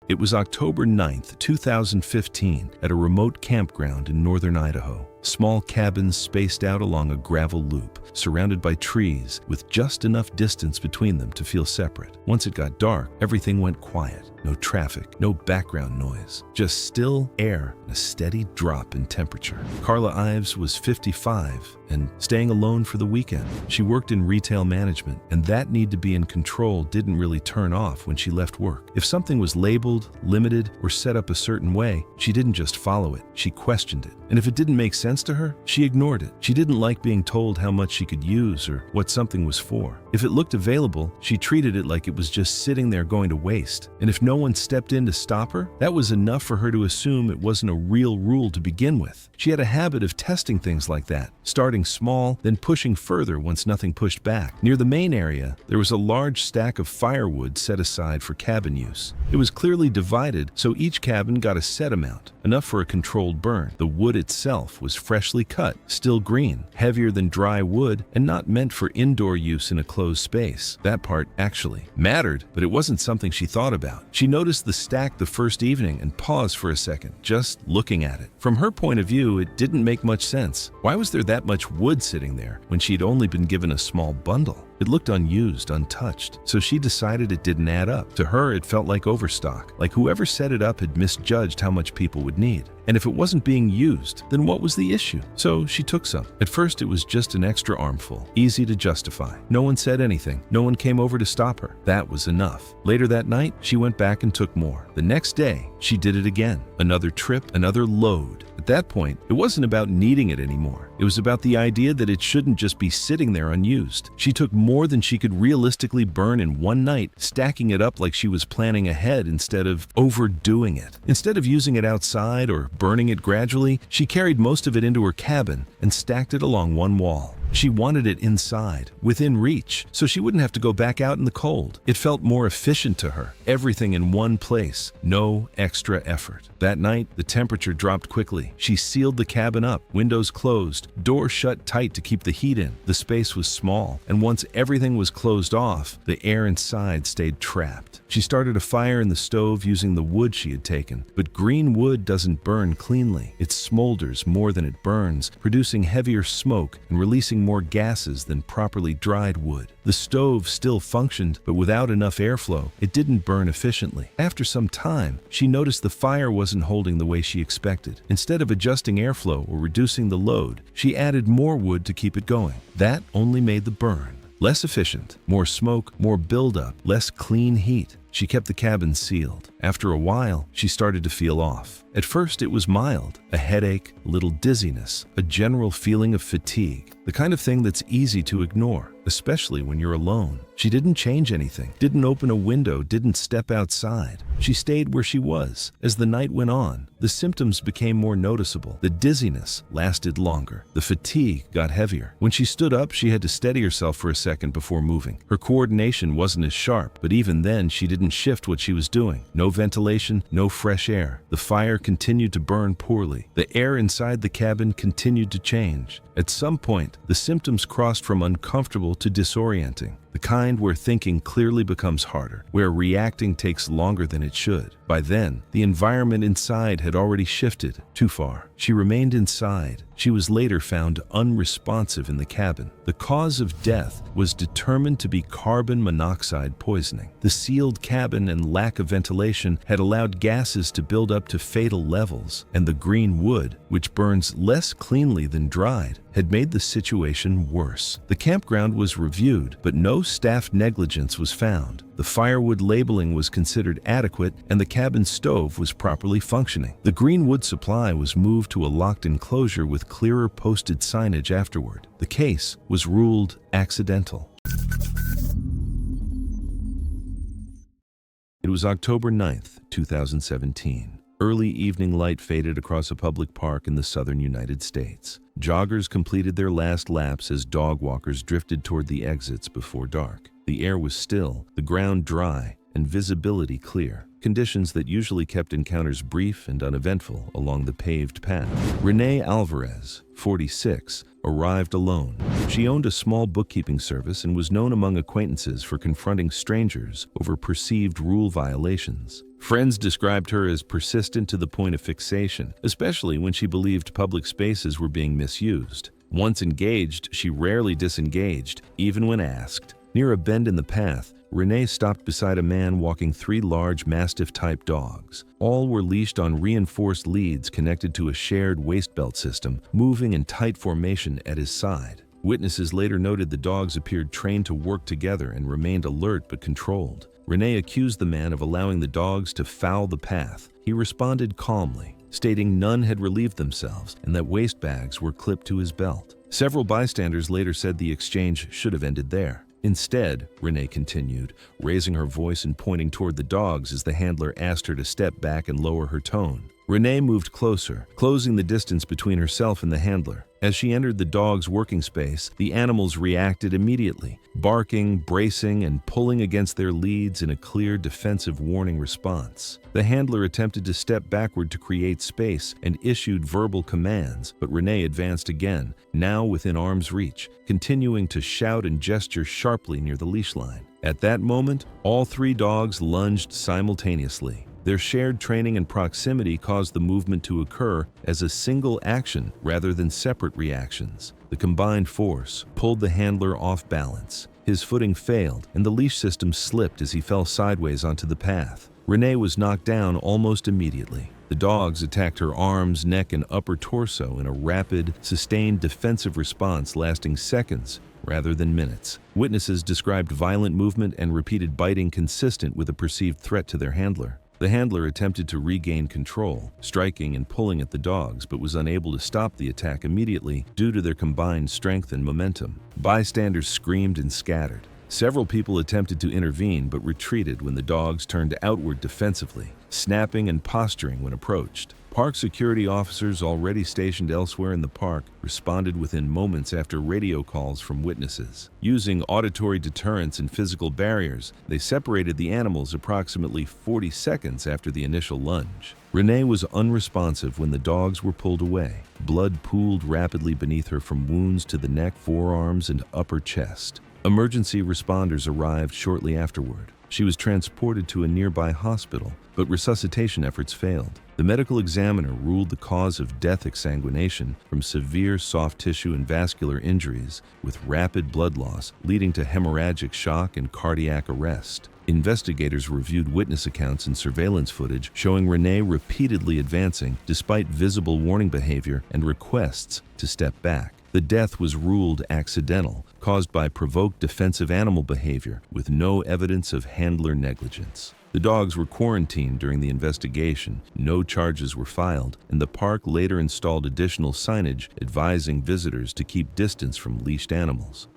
It was October 9, 2015, at a remote campground in northern Idaho. Small cabins spaced out along a gravel loop, surrounded by trees, with just enough distance between them to feel separate. Once it got dark, everything went quiet. No traffic, no background noise, just still air and a steady drop in temperature. Carla Ives was 55 and staying alone for the weekend. She worked in retail management, and that need to be in control didn't really turn off when she left work. If something was labeled, limited, or set up a certain way, she didn't just follow it, she questioned it. And if it didn't make sense to her, she ignored it. She didn't like being told how much she could use or what something was for. If it looked available, she treated it like it was just sitting there going to waste. And if no one stepped in to stop her, that was enough for her to assume it wasn't a real rule to begin with. She had a habit of testing things like that, starting small, then pushing further once nothing pushed back. Near the main area, there was a large stack of firewood set aside for cabin use. It was clearly divided, so each cabin got a set amount, enough for a controlled burn. The wood itself was freshly cut, still green, heavier than dry wood, and not meant for indoor use in a closed space. That part actually mattered, but it wasn't something she thought about. She noticed the stack the first evening and paused for a second, just looking at it. From her point of view, it didn't make much sense. Why was there that much wood sitting there when she'd only been given a small bundle? It looked unused, untouched, so she decided it didn't add up. To her, it felt like overstock, like whoever set it up had misjudged how much people would need. And if it wasn't being used, then what was the issue? So she took some. At first, it was just an extra armful, easy to justify. No one said anything. No one came over to stop her. That was enough. Later that night, she went back and took more. The next day, she did it again. Another trip, another load. At that point, it wasn't about needing it anymore. It was about the idea that it shouldn't just be sitting there unused. She took more than she could realistically burn in one night, stacking it up like she was planning ahead instead of overdoing it. Instead of using it outside or burning it gradually, she carried most of it into her cabin and stacked it along one wall. She wanted it inside, within reach, so she wouldn't have to go back out in the cold. It felt more efficient to her. Everything in one place, no extra effort. That night, the temperature dropped quickly. She sealed the cabin up, windows closed, door shut tight to keep the heat in. The space was small, and once everything was closed off, the air inside stayed trapped. She started a fire in the stove using the wood she had taken, but green wood doesn't burn cleanly. It smolders more than it burns, producing heavier smoke and releasing releasing more gases than properly dried wood. The stove still functioned, but without enough airflow, it didn't burn efficiently. After some time, she noticed the fire wasn't holding the way she expected. Instead of adjusting airflow or reducing the load, she added more wood to keep it going. That only made the burn less efficient. More smoke, more buildup, less clean heat. She kept the cabin sealed. After a while, she started to feel off. At first, it was mild, a headache, a little dizziness, a general feeling of fatigue, the kind of thing that's easy to ignore, especially when you're alone. She didn't change anything, didn't open a window, didn't step outside. She stayed where she was. As the night went on, the symptoms became more noticeable. The dizziness lasted longer. The fatigue got heavier. When she stood up, she had to steady herself for a second before moving. Her coordination wasn't as sharp, but even then, she didn't shift what she was doing. No ventilation, no fresh air. The fire continued to burn poorly. The air inside the cabin continued to change. At some point, the symptoms crossed from uncomfortable to disorienting, the kind where thinking clearly becomes harder, where reacting takes longer than it should. By then, the environment inside had already shifted too far. She remained inside. She was later found unresponsive in the cabin. The cause of death was determined to be carbon monoxide poisoning. The sealed cabin and lack of ventilation had allowed gases to build up to fatal levels, and the green wood, which burns less cleanly than dried, had made the situation worse. The campground was reviewed, but no staff negligence was found. The firewood labeling was considered adequate, and the cabin stove was properly functioning. The green wood supply was moved to a locked enclosure with clearer posted signage afterward. The case was ruled accidental. It was October 9th, 2017. Early evening light faded across a public park in the southern United States. Joggers completed their last laps as dog walkers drifted toward the exits before dark. The air was still, the ground dry, and visibility clear, conditions that usually kept encounters brief and uneventful along the paved path. Renee Alvarez, 46, arrived alone. She owned a small bookkeeping service and was known among acquaintances for confronting strangers over perceived rule violations. Friends described her as persistent to the point of fixation, especially when she believed public spaces were being misused. Once engaged, she rarely disengaged, even when asked. Near a bend in the path, Renee stopped beside a man walking 3 large Mastiff-type dogs. All were leashed on reinforced leads connected to a shared waist belt system, moving in tight formation at his side. Witnesses later noted the dogs appeared trained to work together and remained alert but controlled. Renee accused the man of allowing the dogs to foul the path. He responded calmly, stating none had relieved themselves and that waist bags were clipped to his belt. Several bystanders later said the exchange should have ended there. Instead, Renee continued, raising her voice and pointing toward the dogs as the handler asked her to step back and lower her tone. Renee moved closer, closing the distance between herself and the handler. As she entered the dog's working space, the animals reacted immediately, barking, bracing, and pulling against their leads in a clear defensive warning response. The handler attempted to step backward to create space and issued verbal commands, but Renee advanced again, now within arm's reach, continuing to shout and gesture sharply near the leash line. At that moment, all 3 dogs lunged simultaneously. Their shared training and proximity caused the movement to occur as a single action rather than separate reactions. The combined force pulled the handler off balance. His footing failed, and the leash system slipped as he fell sideways onto the path. Renee was knocked down almost immediately. The dogs attacked her arms, neck, and upper torso in a rapid, sustained defensive response lasting seconds rather than minutes. Witnesses described violent movement and repeated biting consistent with a perceived threat to their handler. The handler attempted to regain control, striking and pulling at the dogs, but was unable to stop the attack immediately due to their combined strength and momentum. Bystanders screamed and scattered. Several people attempted to intervene but retreated when the dogs turned outward defensively, snapping and posturing when approached. Park security officers already stationed elsewhere in the park responded within moments after radio calls from witnesses. Using auditory deterrents and physical barriers, they separated the animals approximately 40 seconds after the initial lunge. Renee was unresponsive when the dogs were pulled away. Blood pooled rapidly beneath her from wounds to the neck, forearms, and upper chest. Emergency responders arrived shortly afterward. She was transported to a nearby hospital, but resuscitation efforts failed. The medical examiner ruled the cause of death exsanguination from severe soft tissue and vascular injuries with rapid blood loss leading to hemorrhagic shock and cardiac arrest. Investigators reviewed witness accounts and surveillance footage showing Renee repeatedly advancing despite visible warning behavior and requests to step back. The death was ruled accidental, caused by provoked defensive animal behavior with no evidence of handler negligence. The dogs were quarantined during the investigation, no charges were filed, and the park later installed additional signage advising visitors to keep distance from leashed animals.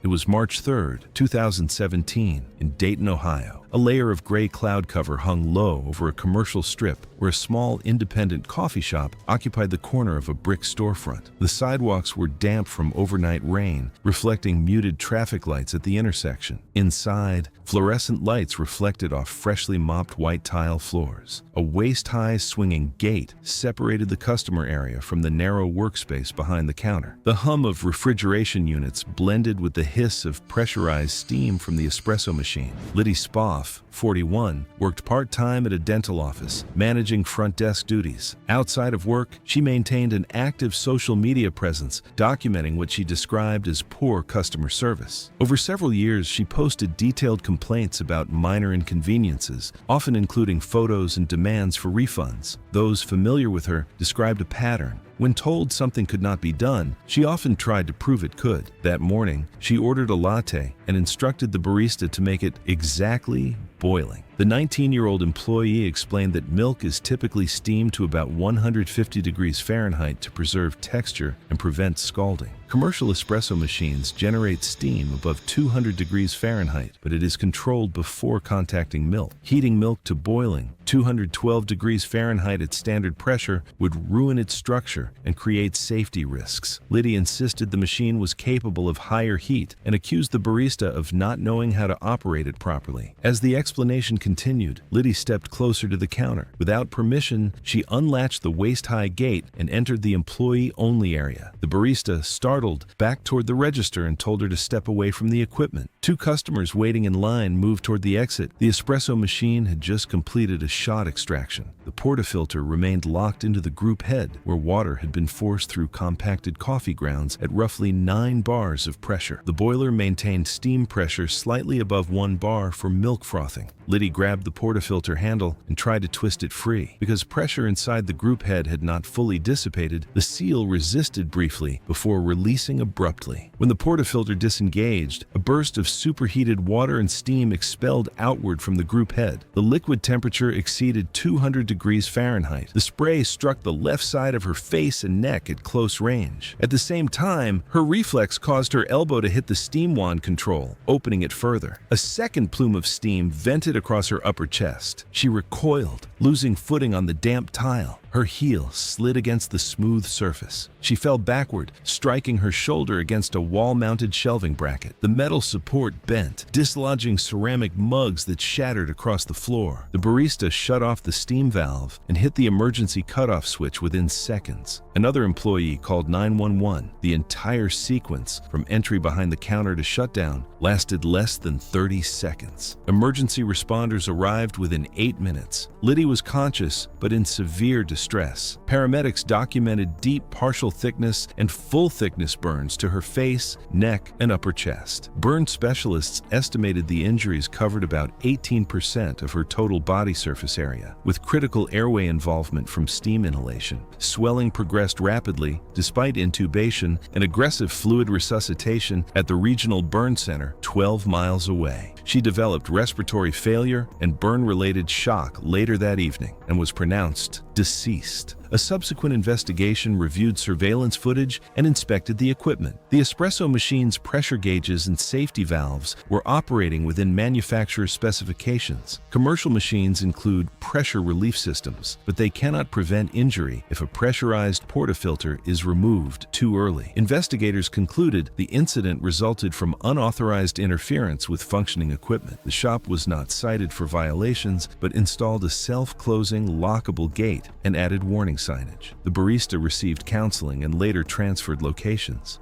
It was March 3, 2017, in Dayton, Ohio. A layer of gray cloud cover hung low over a commercial strip where a small independent coffee shop occupied the corner of a brick storefront. The sidewalks were damp from overnight rain, reflecting muted traffic lights at the intersection. Inside, fluorescent lights reflected off freshly mopped white tile floors. A waist-high swinging gate separated the customer area from the narrow workspace behind the counter. The hum of refrigeration units blended with the hiss of pressurized steam from the espresso machine. Liddy Spoff, 41, worked part-time at a dental office, managing front desk duties. Outside of work, she maintained an active social media presence, documenting what she described as poor customer service. Over several years, she posted detailed complaints about minor inconveniences, often including photos and demands for refunds. Those familiar with her described a pattern. When told something could not be done, she often tried to prove it could. That morning, she ordered a latte and instructed the barista to make it exactly boiling. The 19-year-old employee explained that milk is typically steamed to about 150 degrees Fahrenheit to preserve texture and prevent scalding. Commercial espresso machines generate steam above 200 degrees Fahrenheit, but it is controlled before contacting milk. Heating milk to boiling, 212 degrees Fahrenheit at standard pressure, would ruin its structure and create safety risks. Liddy insisted the machine was capable of higher heat and accused the barista of not knowing how to operate it properly. As the explanation continued, Liddy stepped closer to the counter. Without permission, she unlatched the waist-high gate and entered the employee-only area. The barista, startled, backed toward the register and told her to step away from the equipment. Two customers waiting in line moved toward the exit. The espresso machine had just completed a shot extraction. The portafilter remained locked into the group head, where water had been forced through compacted coffee grounds at roughly 9 bars of pressure. The boiler maintained steam pressure slightly above 1 bar for milk frothing. Liddy grabbed the portafilter handle and tried to twist it free. Because pressure inside the group head had not fully dissipated, the seal resisted briefly before releasing abruptly. When the portafilter disengaged, a burst of superheated water and steam expelled outward from the group head. The liquid temperature exceeded 200 degrees Fahrenheit. The spray struck the left side of her face and neck at close range. At the same time, her reflex caused her elbow to hit the steam wand control, opening it further. A second plume of steam vented across her upper chest. She recoiled, losing footing on the damp tile. Her heel slid against the smooth surface. She fell backward, striking her shoulder against a wall-mounted shelving bracket. The metal support bent, dislodging ceramic mugs that shattered across the floor. The barista shut off the steam valve and hit the emergency cutoff switch within seconds. Another employee called 911. The entire sequence, from entry behind the counter to shutdown, lasted less than 30 seconds. Emergency responders arrived within 8 minutes. Liddy was conscious, but in severe distress. Paramedics documented deep partial thickness and full thickness burns to her face, neck, and upper chest. Burn specialists estimated the injuries covered about 18% of her total body surface area, with critical airway involvement from steam inhalation. Swelling progressed rapidly, despite intubation and aggressive fluid resuscitation at the regional burn center 12 miles away. She developed respiratory failure and burn-related shock later that evening and was pronounced deceased. A subsequent investigation reviewed surveillance footage and inspected the equipment. The espresso machine's pressure gauges and safety valves were operating within manufacturer's specifications. Commercial machines include pressure relief systems, but they cannot prevent injury if a pressurized portafilter is removed too early. Investigators concluded the incident resulted from unauthorized interference with functioning equipment. The shop was not cited for violations, but installed a self-closing, lockable gate and added warning signage. The barista received counseling and later transferred locations.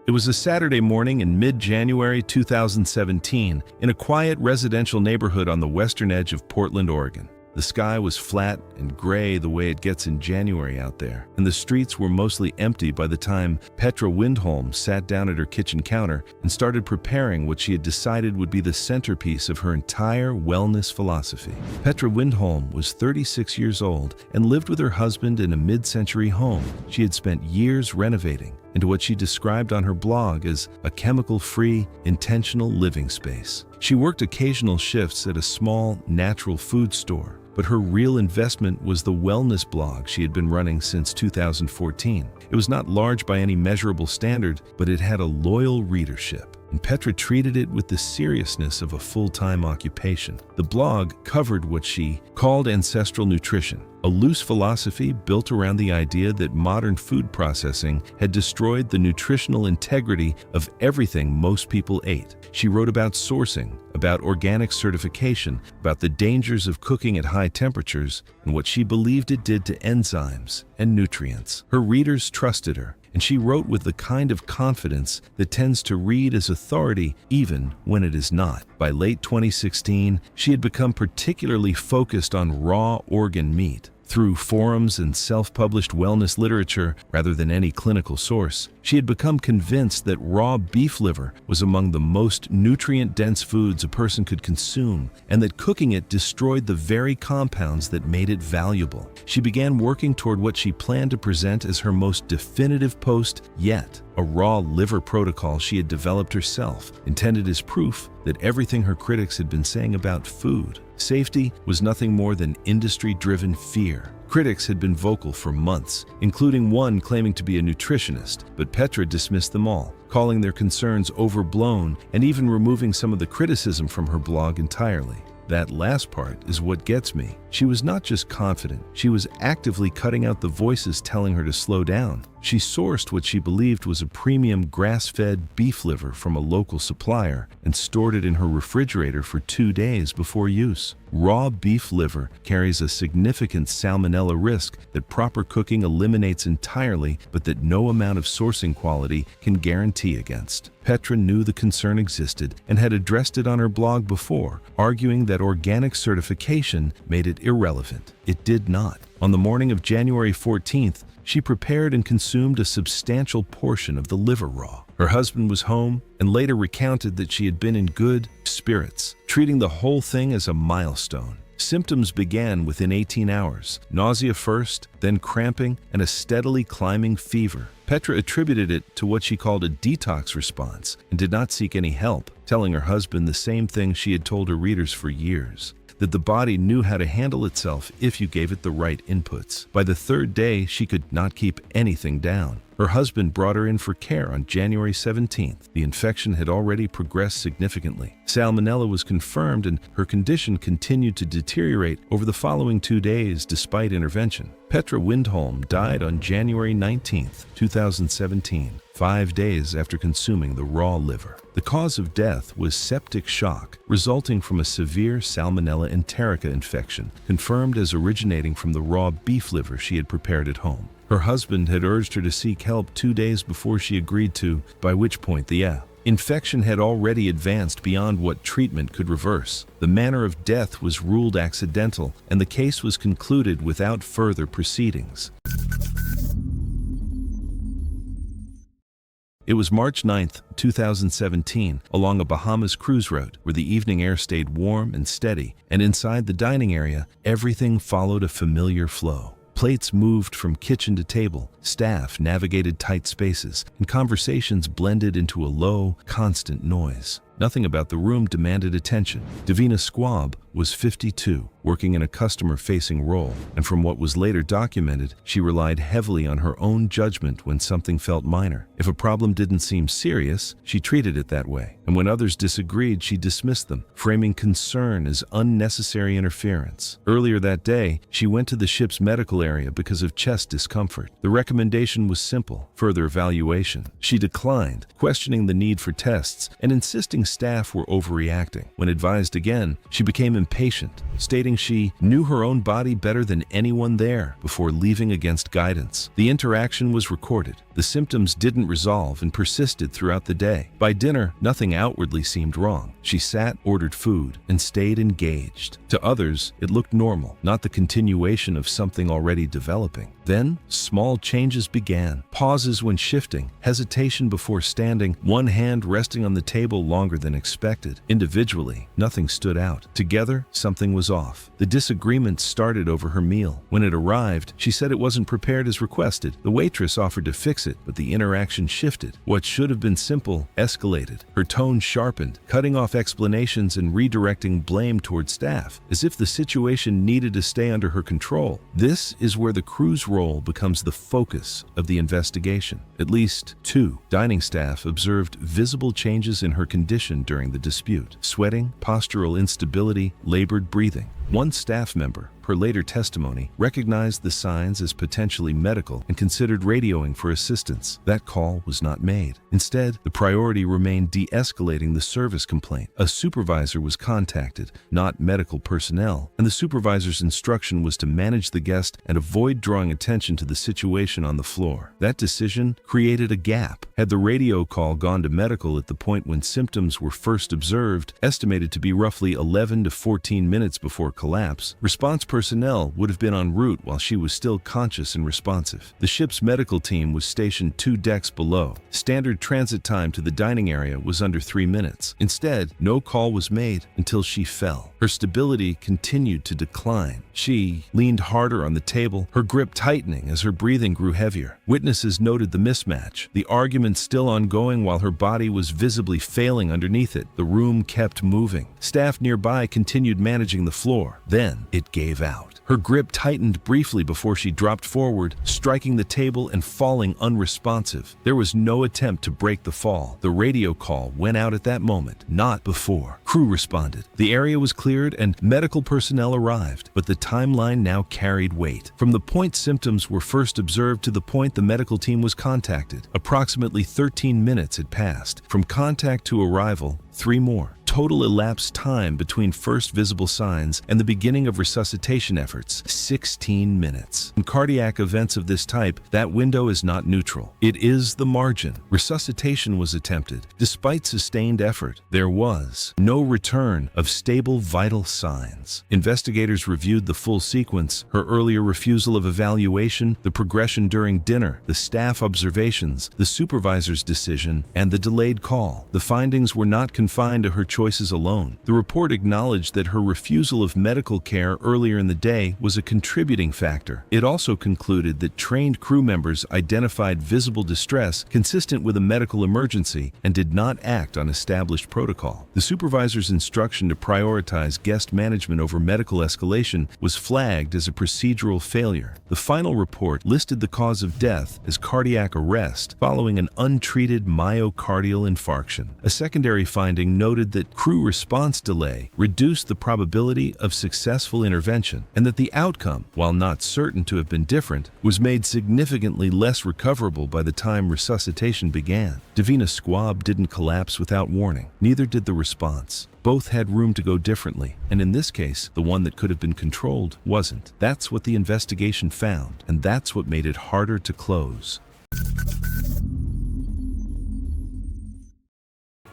It was a Saturday morning in mid-January 2017 in a quiet residential neighborhood on the western edge of Portland, Oregon. The sky was flat and gray the way it gets in January out there, and the streets were mostly empty by the time Petra Windholm sat down at her kitchen counter and started preparing what she had decided would be the centerpiece of her entire wellness philosophy. Petra Windholm was 36 years old and lived with her husband in a mid-century home she had spent years renovating into what she described on her blog as a chemical-free, intentional living space. She worked occasional shifts at a small, natural food store, but her real investment was the wellness blog she had been running since 2014. It was not large by any measurable standard, but it had a loyal readership, and Petra treated it with the seriousness of a full-time occupation. The blog covered what she called ancestral nutrition, a loose philosophy built around the idea that modern food processing had destroyed the nutritional integrity of everything most people ate. She wrote about sourcing, about organic certification, about the dangers of cooking at high temperatures, and what she believed it did to enzymes and nutrients. Her readers trusted her, and she wrote with the kind of confidence that tends to read as authority even when it is not. By late 2016, she had become particularly focused on raw organ meat. Through forums and self-published wellness literature, rather than any clinical source, she had become convinced that raw beef liver was among the most nutrient-dense foods a person could consume, and that cooking it destroyed the very compounds that made it valuable. She began working toward what she planned to present as her most definitive post yet, a raw liver protocol she had developed herself, intended as proof that everything her critics had been saying about food safety was nothing more than industry-driven fear. Critics had been vocal for months, including one claiming to be a nutritionist, but Petra dismissed them all, calling their concerns overblown and even removing some of the criticism from her blog entirely. That last part is what gets me. She was not just confident, she was actively cutting out the voices telling her to slow down. She sourced what she believed was a premium grass-fed beef liver from a local supplier and stored it in her refrigerator for 2 days before use. Raw beef liver carries a significant salmonella risk that proper cooking eliminates entirely, but that no amount of sourcing quality can guarantee against. Petra knew the concern existed and had addressed it on her blog before, arguing that organic certification made it irrelevant. It did not. On the morning of January 14th, she prepared and consumed a substantial portion of the liver raw. Her husband was home and later recounted that she had been in good spirits, treating the whole thing as a milestone. Symptoms began within 18 hours, nausea first, then cramping, and a steadily climbing fever. Petra attributed it to what she called a detox response and did not seek any help, telling her husband the same thing she had told her readers for years, that the body knew how to handle itself if you gave it the right inputs. By the third day, she could not keep anything down. Her husband brought her in for care on January 17th. The infection had already progressed significantly. Salmonella was confirmed and her condition continued to deteriorate over the following 2 days despite intervention. Petra Windholm died on January 19th, 2017, 5 days after consuming the raw liver. The cause of death was septic shock, resulting from a severe Salmonella enterica infection, confirmed as originating from the raw beef liver she had prepared at home. Her husband had urged her to seek help 2 days before she agreed to, by which point the infection had already advanced beyond what treatment could reverse. The manner of death was ruled accidental, and the case was concluded without further proceedings. It was March 9th, 2017, along a Bahamas cruise route where the evening air stayed warm and steady, and inside the dining area, everything followed a familiar flow. Plates moved from kitchen to table, staff navigated tight spaces, and conversations blended into a low, constant noise. Nothing about the room demanded attention. Davina Squab was 52, working in a customer-facing role, and from what was later documented, she relied heavily on her own judgment when something felt minor. If a problem didn't seem serious, she treated it that way, and when others disagreed, she dismissed them, framing concern as unnecessary interference. Earlier that day, she went to the ship's medical area because of chest discomfort. The recommendation was simple: further evaluation. She declined, questioning the need for tests and insisting thinking staff were overreacting. When advised again, she became impatient, stating she knew her own body better than anyone there before leaving against guidance. The interaction was recorded. The symptoms didn't resolve and persisted throughout the day. By dinner, nothing outwardly seemed wrong. She sat, ordered food, and stayed engaged. To others, it looked normal, not the continuation of something already developing. Then, small changes began. Pauses when shifting, hesitation before standing, one hand resting on the table longer than expected. Individually, nothing stood out. Together, something was off. The disagreement started over her meal. When it arrived, she said it wasn't prepared as requested. The waitress offered to fix it, but the interaction shifted. What should have been simple escalated. Her tone sharpened, cutting off explanations and redirecting blame toward staff, as if the situation needed to stay under her control. This is where the crew's role becomes the focus of the investigation. At least 2 dining staff observed visible changes in her condition during the dispute: sweating, postural instability, labored breathing. One staff member, per later testimony, recognized the signs as potentially medical and considered radioing for assistance. That call was not made. Instead, the priority remained de-escalating the service complaint. A supervisor was contacted, not medical personnel, and the supervisor's instruction was to manage the guest and avoid drawing attention to the situation on the floor. That decision created a gap. Had the radio call gone to medical at the point when symptoms were first observed, estimated to be roughly 11 to 14 minutes before collapse, response personnel would have been en route while she was still conscious and responsive. The ship's medical team was stationed 2 decks below. Standard transit time to the dining area was under 3 minutes. Instead, no call was made until she fell. Her stability continued to decline. She leaned harder on the table, her grip tightening as her breathing grew heavier. Witnesses noted the mismatch, the argument still ongoing while her body was visibly failing underneath it. The room kept moving. Staff nearby continued managing the floor. Then it gave out. Her grip tightened briefly before she dropped forward, striking the table and falling unresponsive. There was no attempt to break the fall. The radio call went out at that moment, not before. Crew responded. The area was cleared and medical personnel arrived, but the timeline now carried weight. From the point symptoms were first observed to the point the medical team was contacted, approximately 13 minutes had passed. From contact to arrival, 3 more. Total elapsed time between first visible signs and the beginning of resuscitation efforts, 16 minutes. In cardiac events of this type, that window is not neutral. It is the margin. Resuscitation was attempted. Despite sustained effort, there was no return of stable vital signs. Investigators reviewed the full sequence: her earlier refusal of evaluation, the progression during dinner, the staff observations, the supervisor's decision, and the delayed call. The findings were not confined to her choices alone. The report acknowledged that her refusal of medical care earlier in the day was a contributing factor. It also concluded that trained crew members identified visible distress consistent with a medical emergency and did not act on established protocol. The supervisor's instruction to prioritize guest management over medical escalation was flagged as a procedural failure. The final report listed the cause of death as cardiac arrest following an untreated myocardial infarction. A secondary finding noted that crew response delay reduced the probability of successful intervention, and that the outcome, while not certain to have been different, was made significantly less recoverable by the time resuscitation began. Davina Squab didn't collapse without warning. Neither did the response. Both had room to go differently, and in this case, the one that could have been controlled wasn't. That's what the investigation found, and that's what made it harder to close.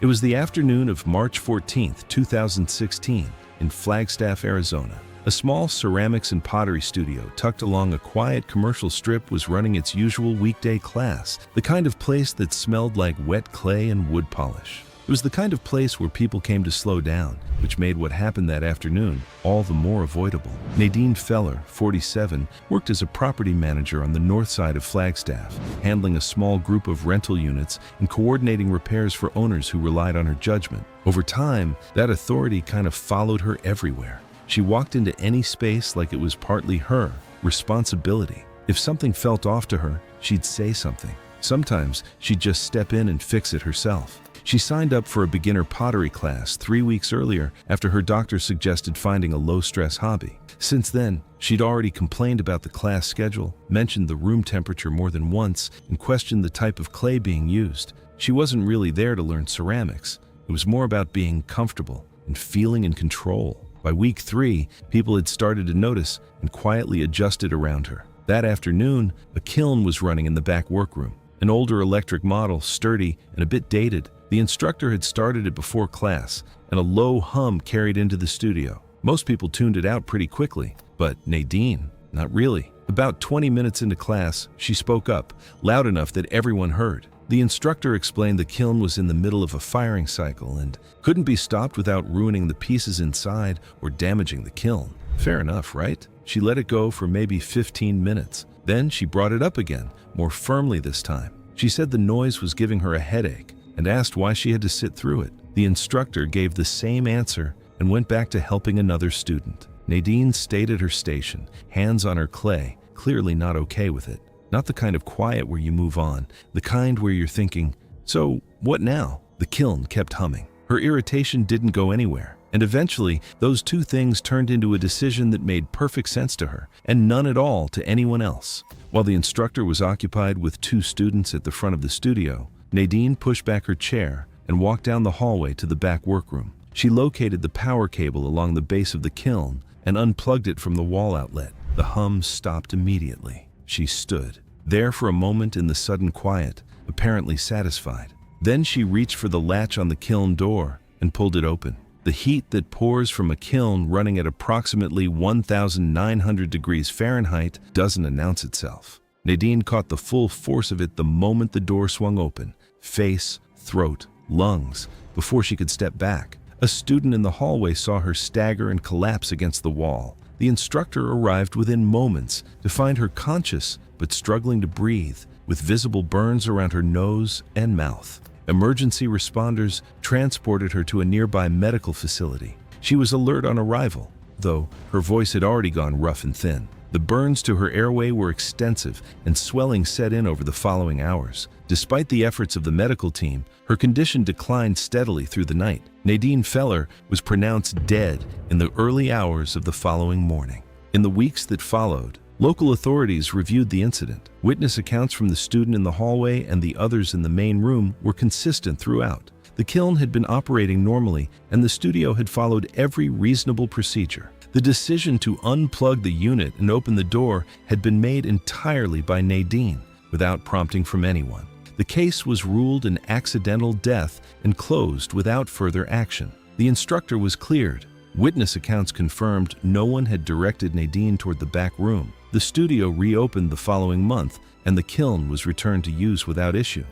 It was the afternoon of March 14, 2016, in Flagstaff, Arizona. A small ceramics and pottery studio tucked along a quiet commercial strip was running its usual weekday class, the kind of place that smelled like wet clay and wood polish. It was the kind of place where people came to slow down, which made what happened that afternoon all the more avoidable. Nadine Feller, 47, worked as a property manager on the north side of Flagstaff, handling a small group of rental units and coordinating repairs for owners who relied on her judgment. Over time, that authority kind of followed her everywhere. She walked into any space like it was partly her responsibility. If something felt off to her, she'd say something. Sometimes she'd just step in and fix it herself. She signed up for a beginner pottery class 3 weeks earlier after her doctor suggested finding a low-stress hobby. Since then, she'd already complained about the class schedule, mentioned the room temperature more than once, and questioned the type of clay being used. She wasn't really there to learn ceramics. It was more about being comfortable and feeling in control. By week 3, people had started to notice and quietly adjusted around her. That afternoon, a kiln was running in the back workroom. An older electric model, sturdy and a bit dated. The instructor had started it before class, and a low hum carried into the studio. Most people tuned it out pretty quickly, but Nadine, not really. About 20 minutes into class, she spoke up, loud enough that everyone heard. The instructor explained the kiln was in the middle of a firing cycle and couldn't be stopped without ruining the pieces inside or damaging the kiln. Fair enough, right? She let it go for maybe 15 minutes. Then she brought it up again, more firmly this time. She said the noise was giving her a headache and asked why she had to sit through it. The instructor gave the same answer and went back to helping another student. Nadine stayed at her station, hands on her clay, clearly not okay with it. Not the kind of quiet where you move on, the kind where you're thinking, so what now? The kiln kept humming. Her irritation didn't go anywhere, and eventually those two things turned into a decision that made perfect sense to her, and none at all to anyone else. While the instructor was occupied with 2 students at the front of the studio, Nadine pushed back her chair and walked down the hallway to the back workroom. She located the power cable along the base of the kiln and unplugged it from the wall outlet. The hum stopped immediately. She stood there for a moment in the sudden quiet, apparently satisfied. Then she reached for the latch on the kiln door and pulled it open. The heat that pours from a kiln running at approximately 1,900 degrees Fahrenheit doesn't announce itself. Nadine caught the full force of it the moment the door swung open. Face, throat, lungs, before she could step back. A student in the hallway saw her stagger and collapse against the wall. The instructor arrived within moments to find her conscious but struggling to breathe, with visible burns around her nose and mouth. Emergency responders transported her to a nearby medical facility. She was alert on arrival, though her voice had already gone rough and thin. The burns to her airway were extensive, and swelling set in over the following hours. Despite the efforts of the medical team, her condition declined steadily through the night. Nadine Feller was pronounced dead in the early hours of the following morning. In the weeks that followed, local authorities reviewed the incident. Witness accounts from the student in the hallway and the others in the main room were consistent throughout. The kiln had been operating normally, and the studio had followed every reasonable procedure. The decision to unplug the unit and open the door had been made entirely by Nadine, without prompting from anyone. The case was ruled an accidental death and closed without further action. The instructor was cleared. Witness accounts confirmed no one had directed Nadine toward the back room. The studio reopened the following month, and the kiln was returned to use without issue.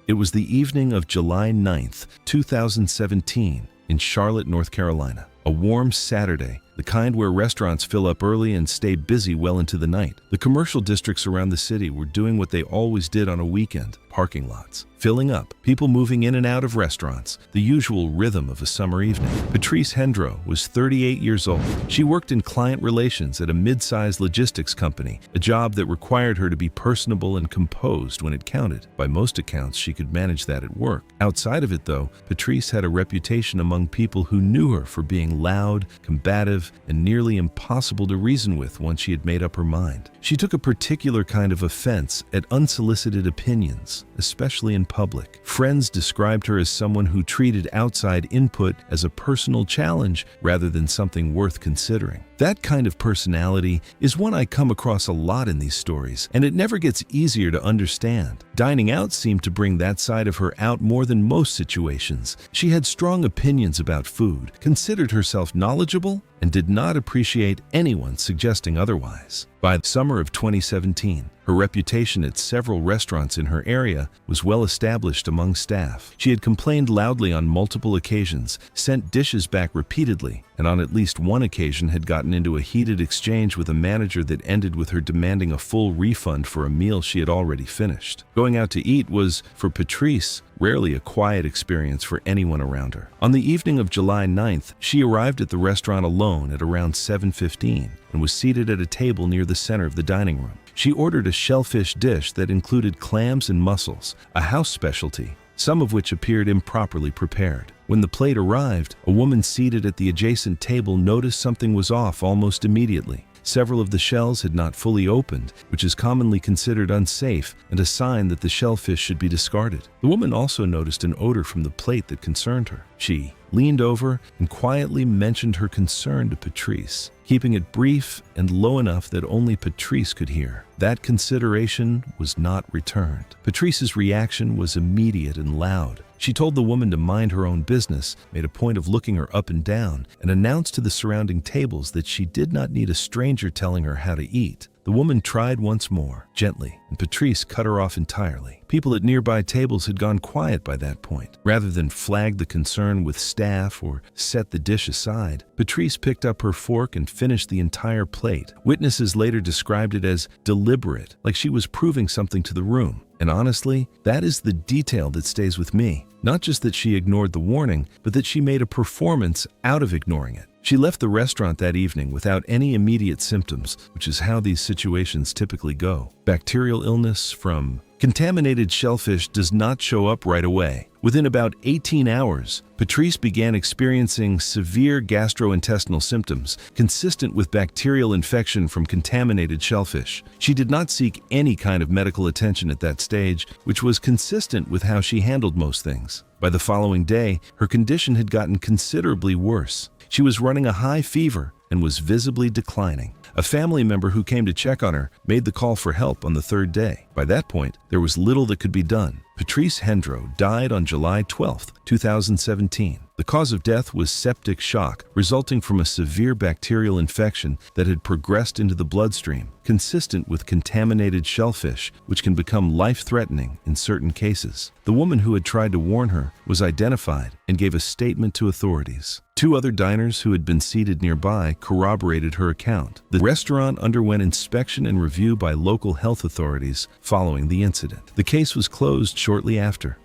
It was the evening of July 9th, 2017, in Charlotte, North Carolina. A warm Saturday, the kind where restaurants fill up early and stay busy well into the night. The commercial districts around the city were doing what they always did on a weekend: parking lots, filling up, people moving in and out of restaurants, the usual rhythm of a summer evening. Patrice Hendro was 38 years old. She worked in client relations at a mid-sized logistics company, a job that required her to be personable and composed when it counted. By most accounts, she could manage that at work. Outside of it, though, Patrice had a reputation among people who knew her for being loud, combative, and nearly impossible to reason with once she had made up her mind. She took a particular kind of offense at unsolicited opinions, especially in public. Friends described her as someone who treated outside input as a personal challenge rather than something worth considering. That kind of personality is one I come across a lot in these stories, and it never gets easier to understand. Dining out seemed to bring that side of her out more than most situations. She had strong opinions about food, considered herself knowledgeable, and did not appreciate anyone suggesting otherwise. By the summer of 2017, her reputation at several restaurants in her area was well established among staff. She had complained loudly on multiple occasions, sent dishes back repeatedly, and on at least one occasion had gotten into a heated exchange with a manager that ended with her demanding a full refund for a meal she had already finished. Going out to eat was, for Patrice, rarely a quiet experience for anyone around her. On the evening of July 9th, she arrived at the restaurant alone at around 7:15 and was seated at a table near the center of the dining room. She ordered a shellfish dish that included clams and mussels, a house specialty, some of which appeared improperly prepared. When the plate arrived, a woman seated at the adjacent table noticed something was off almost immediately. Several of the shells had not fully opened, which is commonly considered unsafe and a sign that the shellfish should be discarded. The woman also noticed an odor from the plate that concerned her. She leaned over and quietly mentioned her concern to Patrice, keeping it brief and low enough that only Patrice could hear. That consideration was not returned. Patrice's reaction was immediate and loud. She told the woman to mind her own business, made a point of looking her up and down, and announced to the surrounding tables that she did not need a stranger telling her how to eat. The woman tried once more, gently, and Patrice cut her off entirely. People at nearby tables had gone quiet by that point. Rather than flag the concern with staff or set the dish aside, Patrice picked up her fork and finished the entire plate. Witnesses later described it as deliberate, like she was proving something to the room. And honestly, that is the detail that stays with me. Not just that she ignored the warning, but that she made a performance out of ignoring it. She left the restaurant that evening without any immediate symptoms, which is how these situations typically go. Bacterial illness from contaminated shellfish does not show up right away. Within about 18 hours, Patrice began experiencing severe gastrointestinal symptoms consistent with bacterial infection from contaminated shellfish. She did not seek any kind of medical attention at that stage, which was consistent with how she handled most things. By the following day, her condition had gotten considerably worse. She was running a high fever and was visibly declining. A family member who came to check on her made the call for help on the third day. By that point, there was little that could be done. Patrice Hendro died on July 12, 2017. The cause of death was septic shock, resulting from a severe bacterial infection that had progressed into the bloodstream, consistent with contaminated shellfish, which can become life-threatening in certain cases. The woman who had tried to warn her was identified and gave a statement to authorities. Two other diners who had been seated nearby corroborated her account. The restaurant underwent inspection and review by local health authorities following the incident. The case was closed shortly after.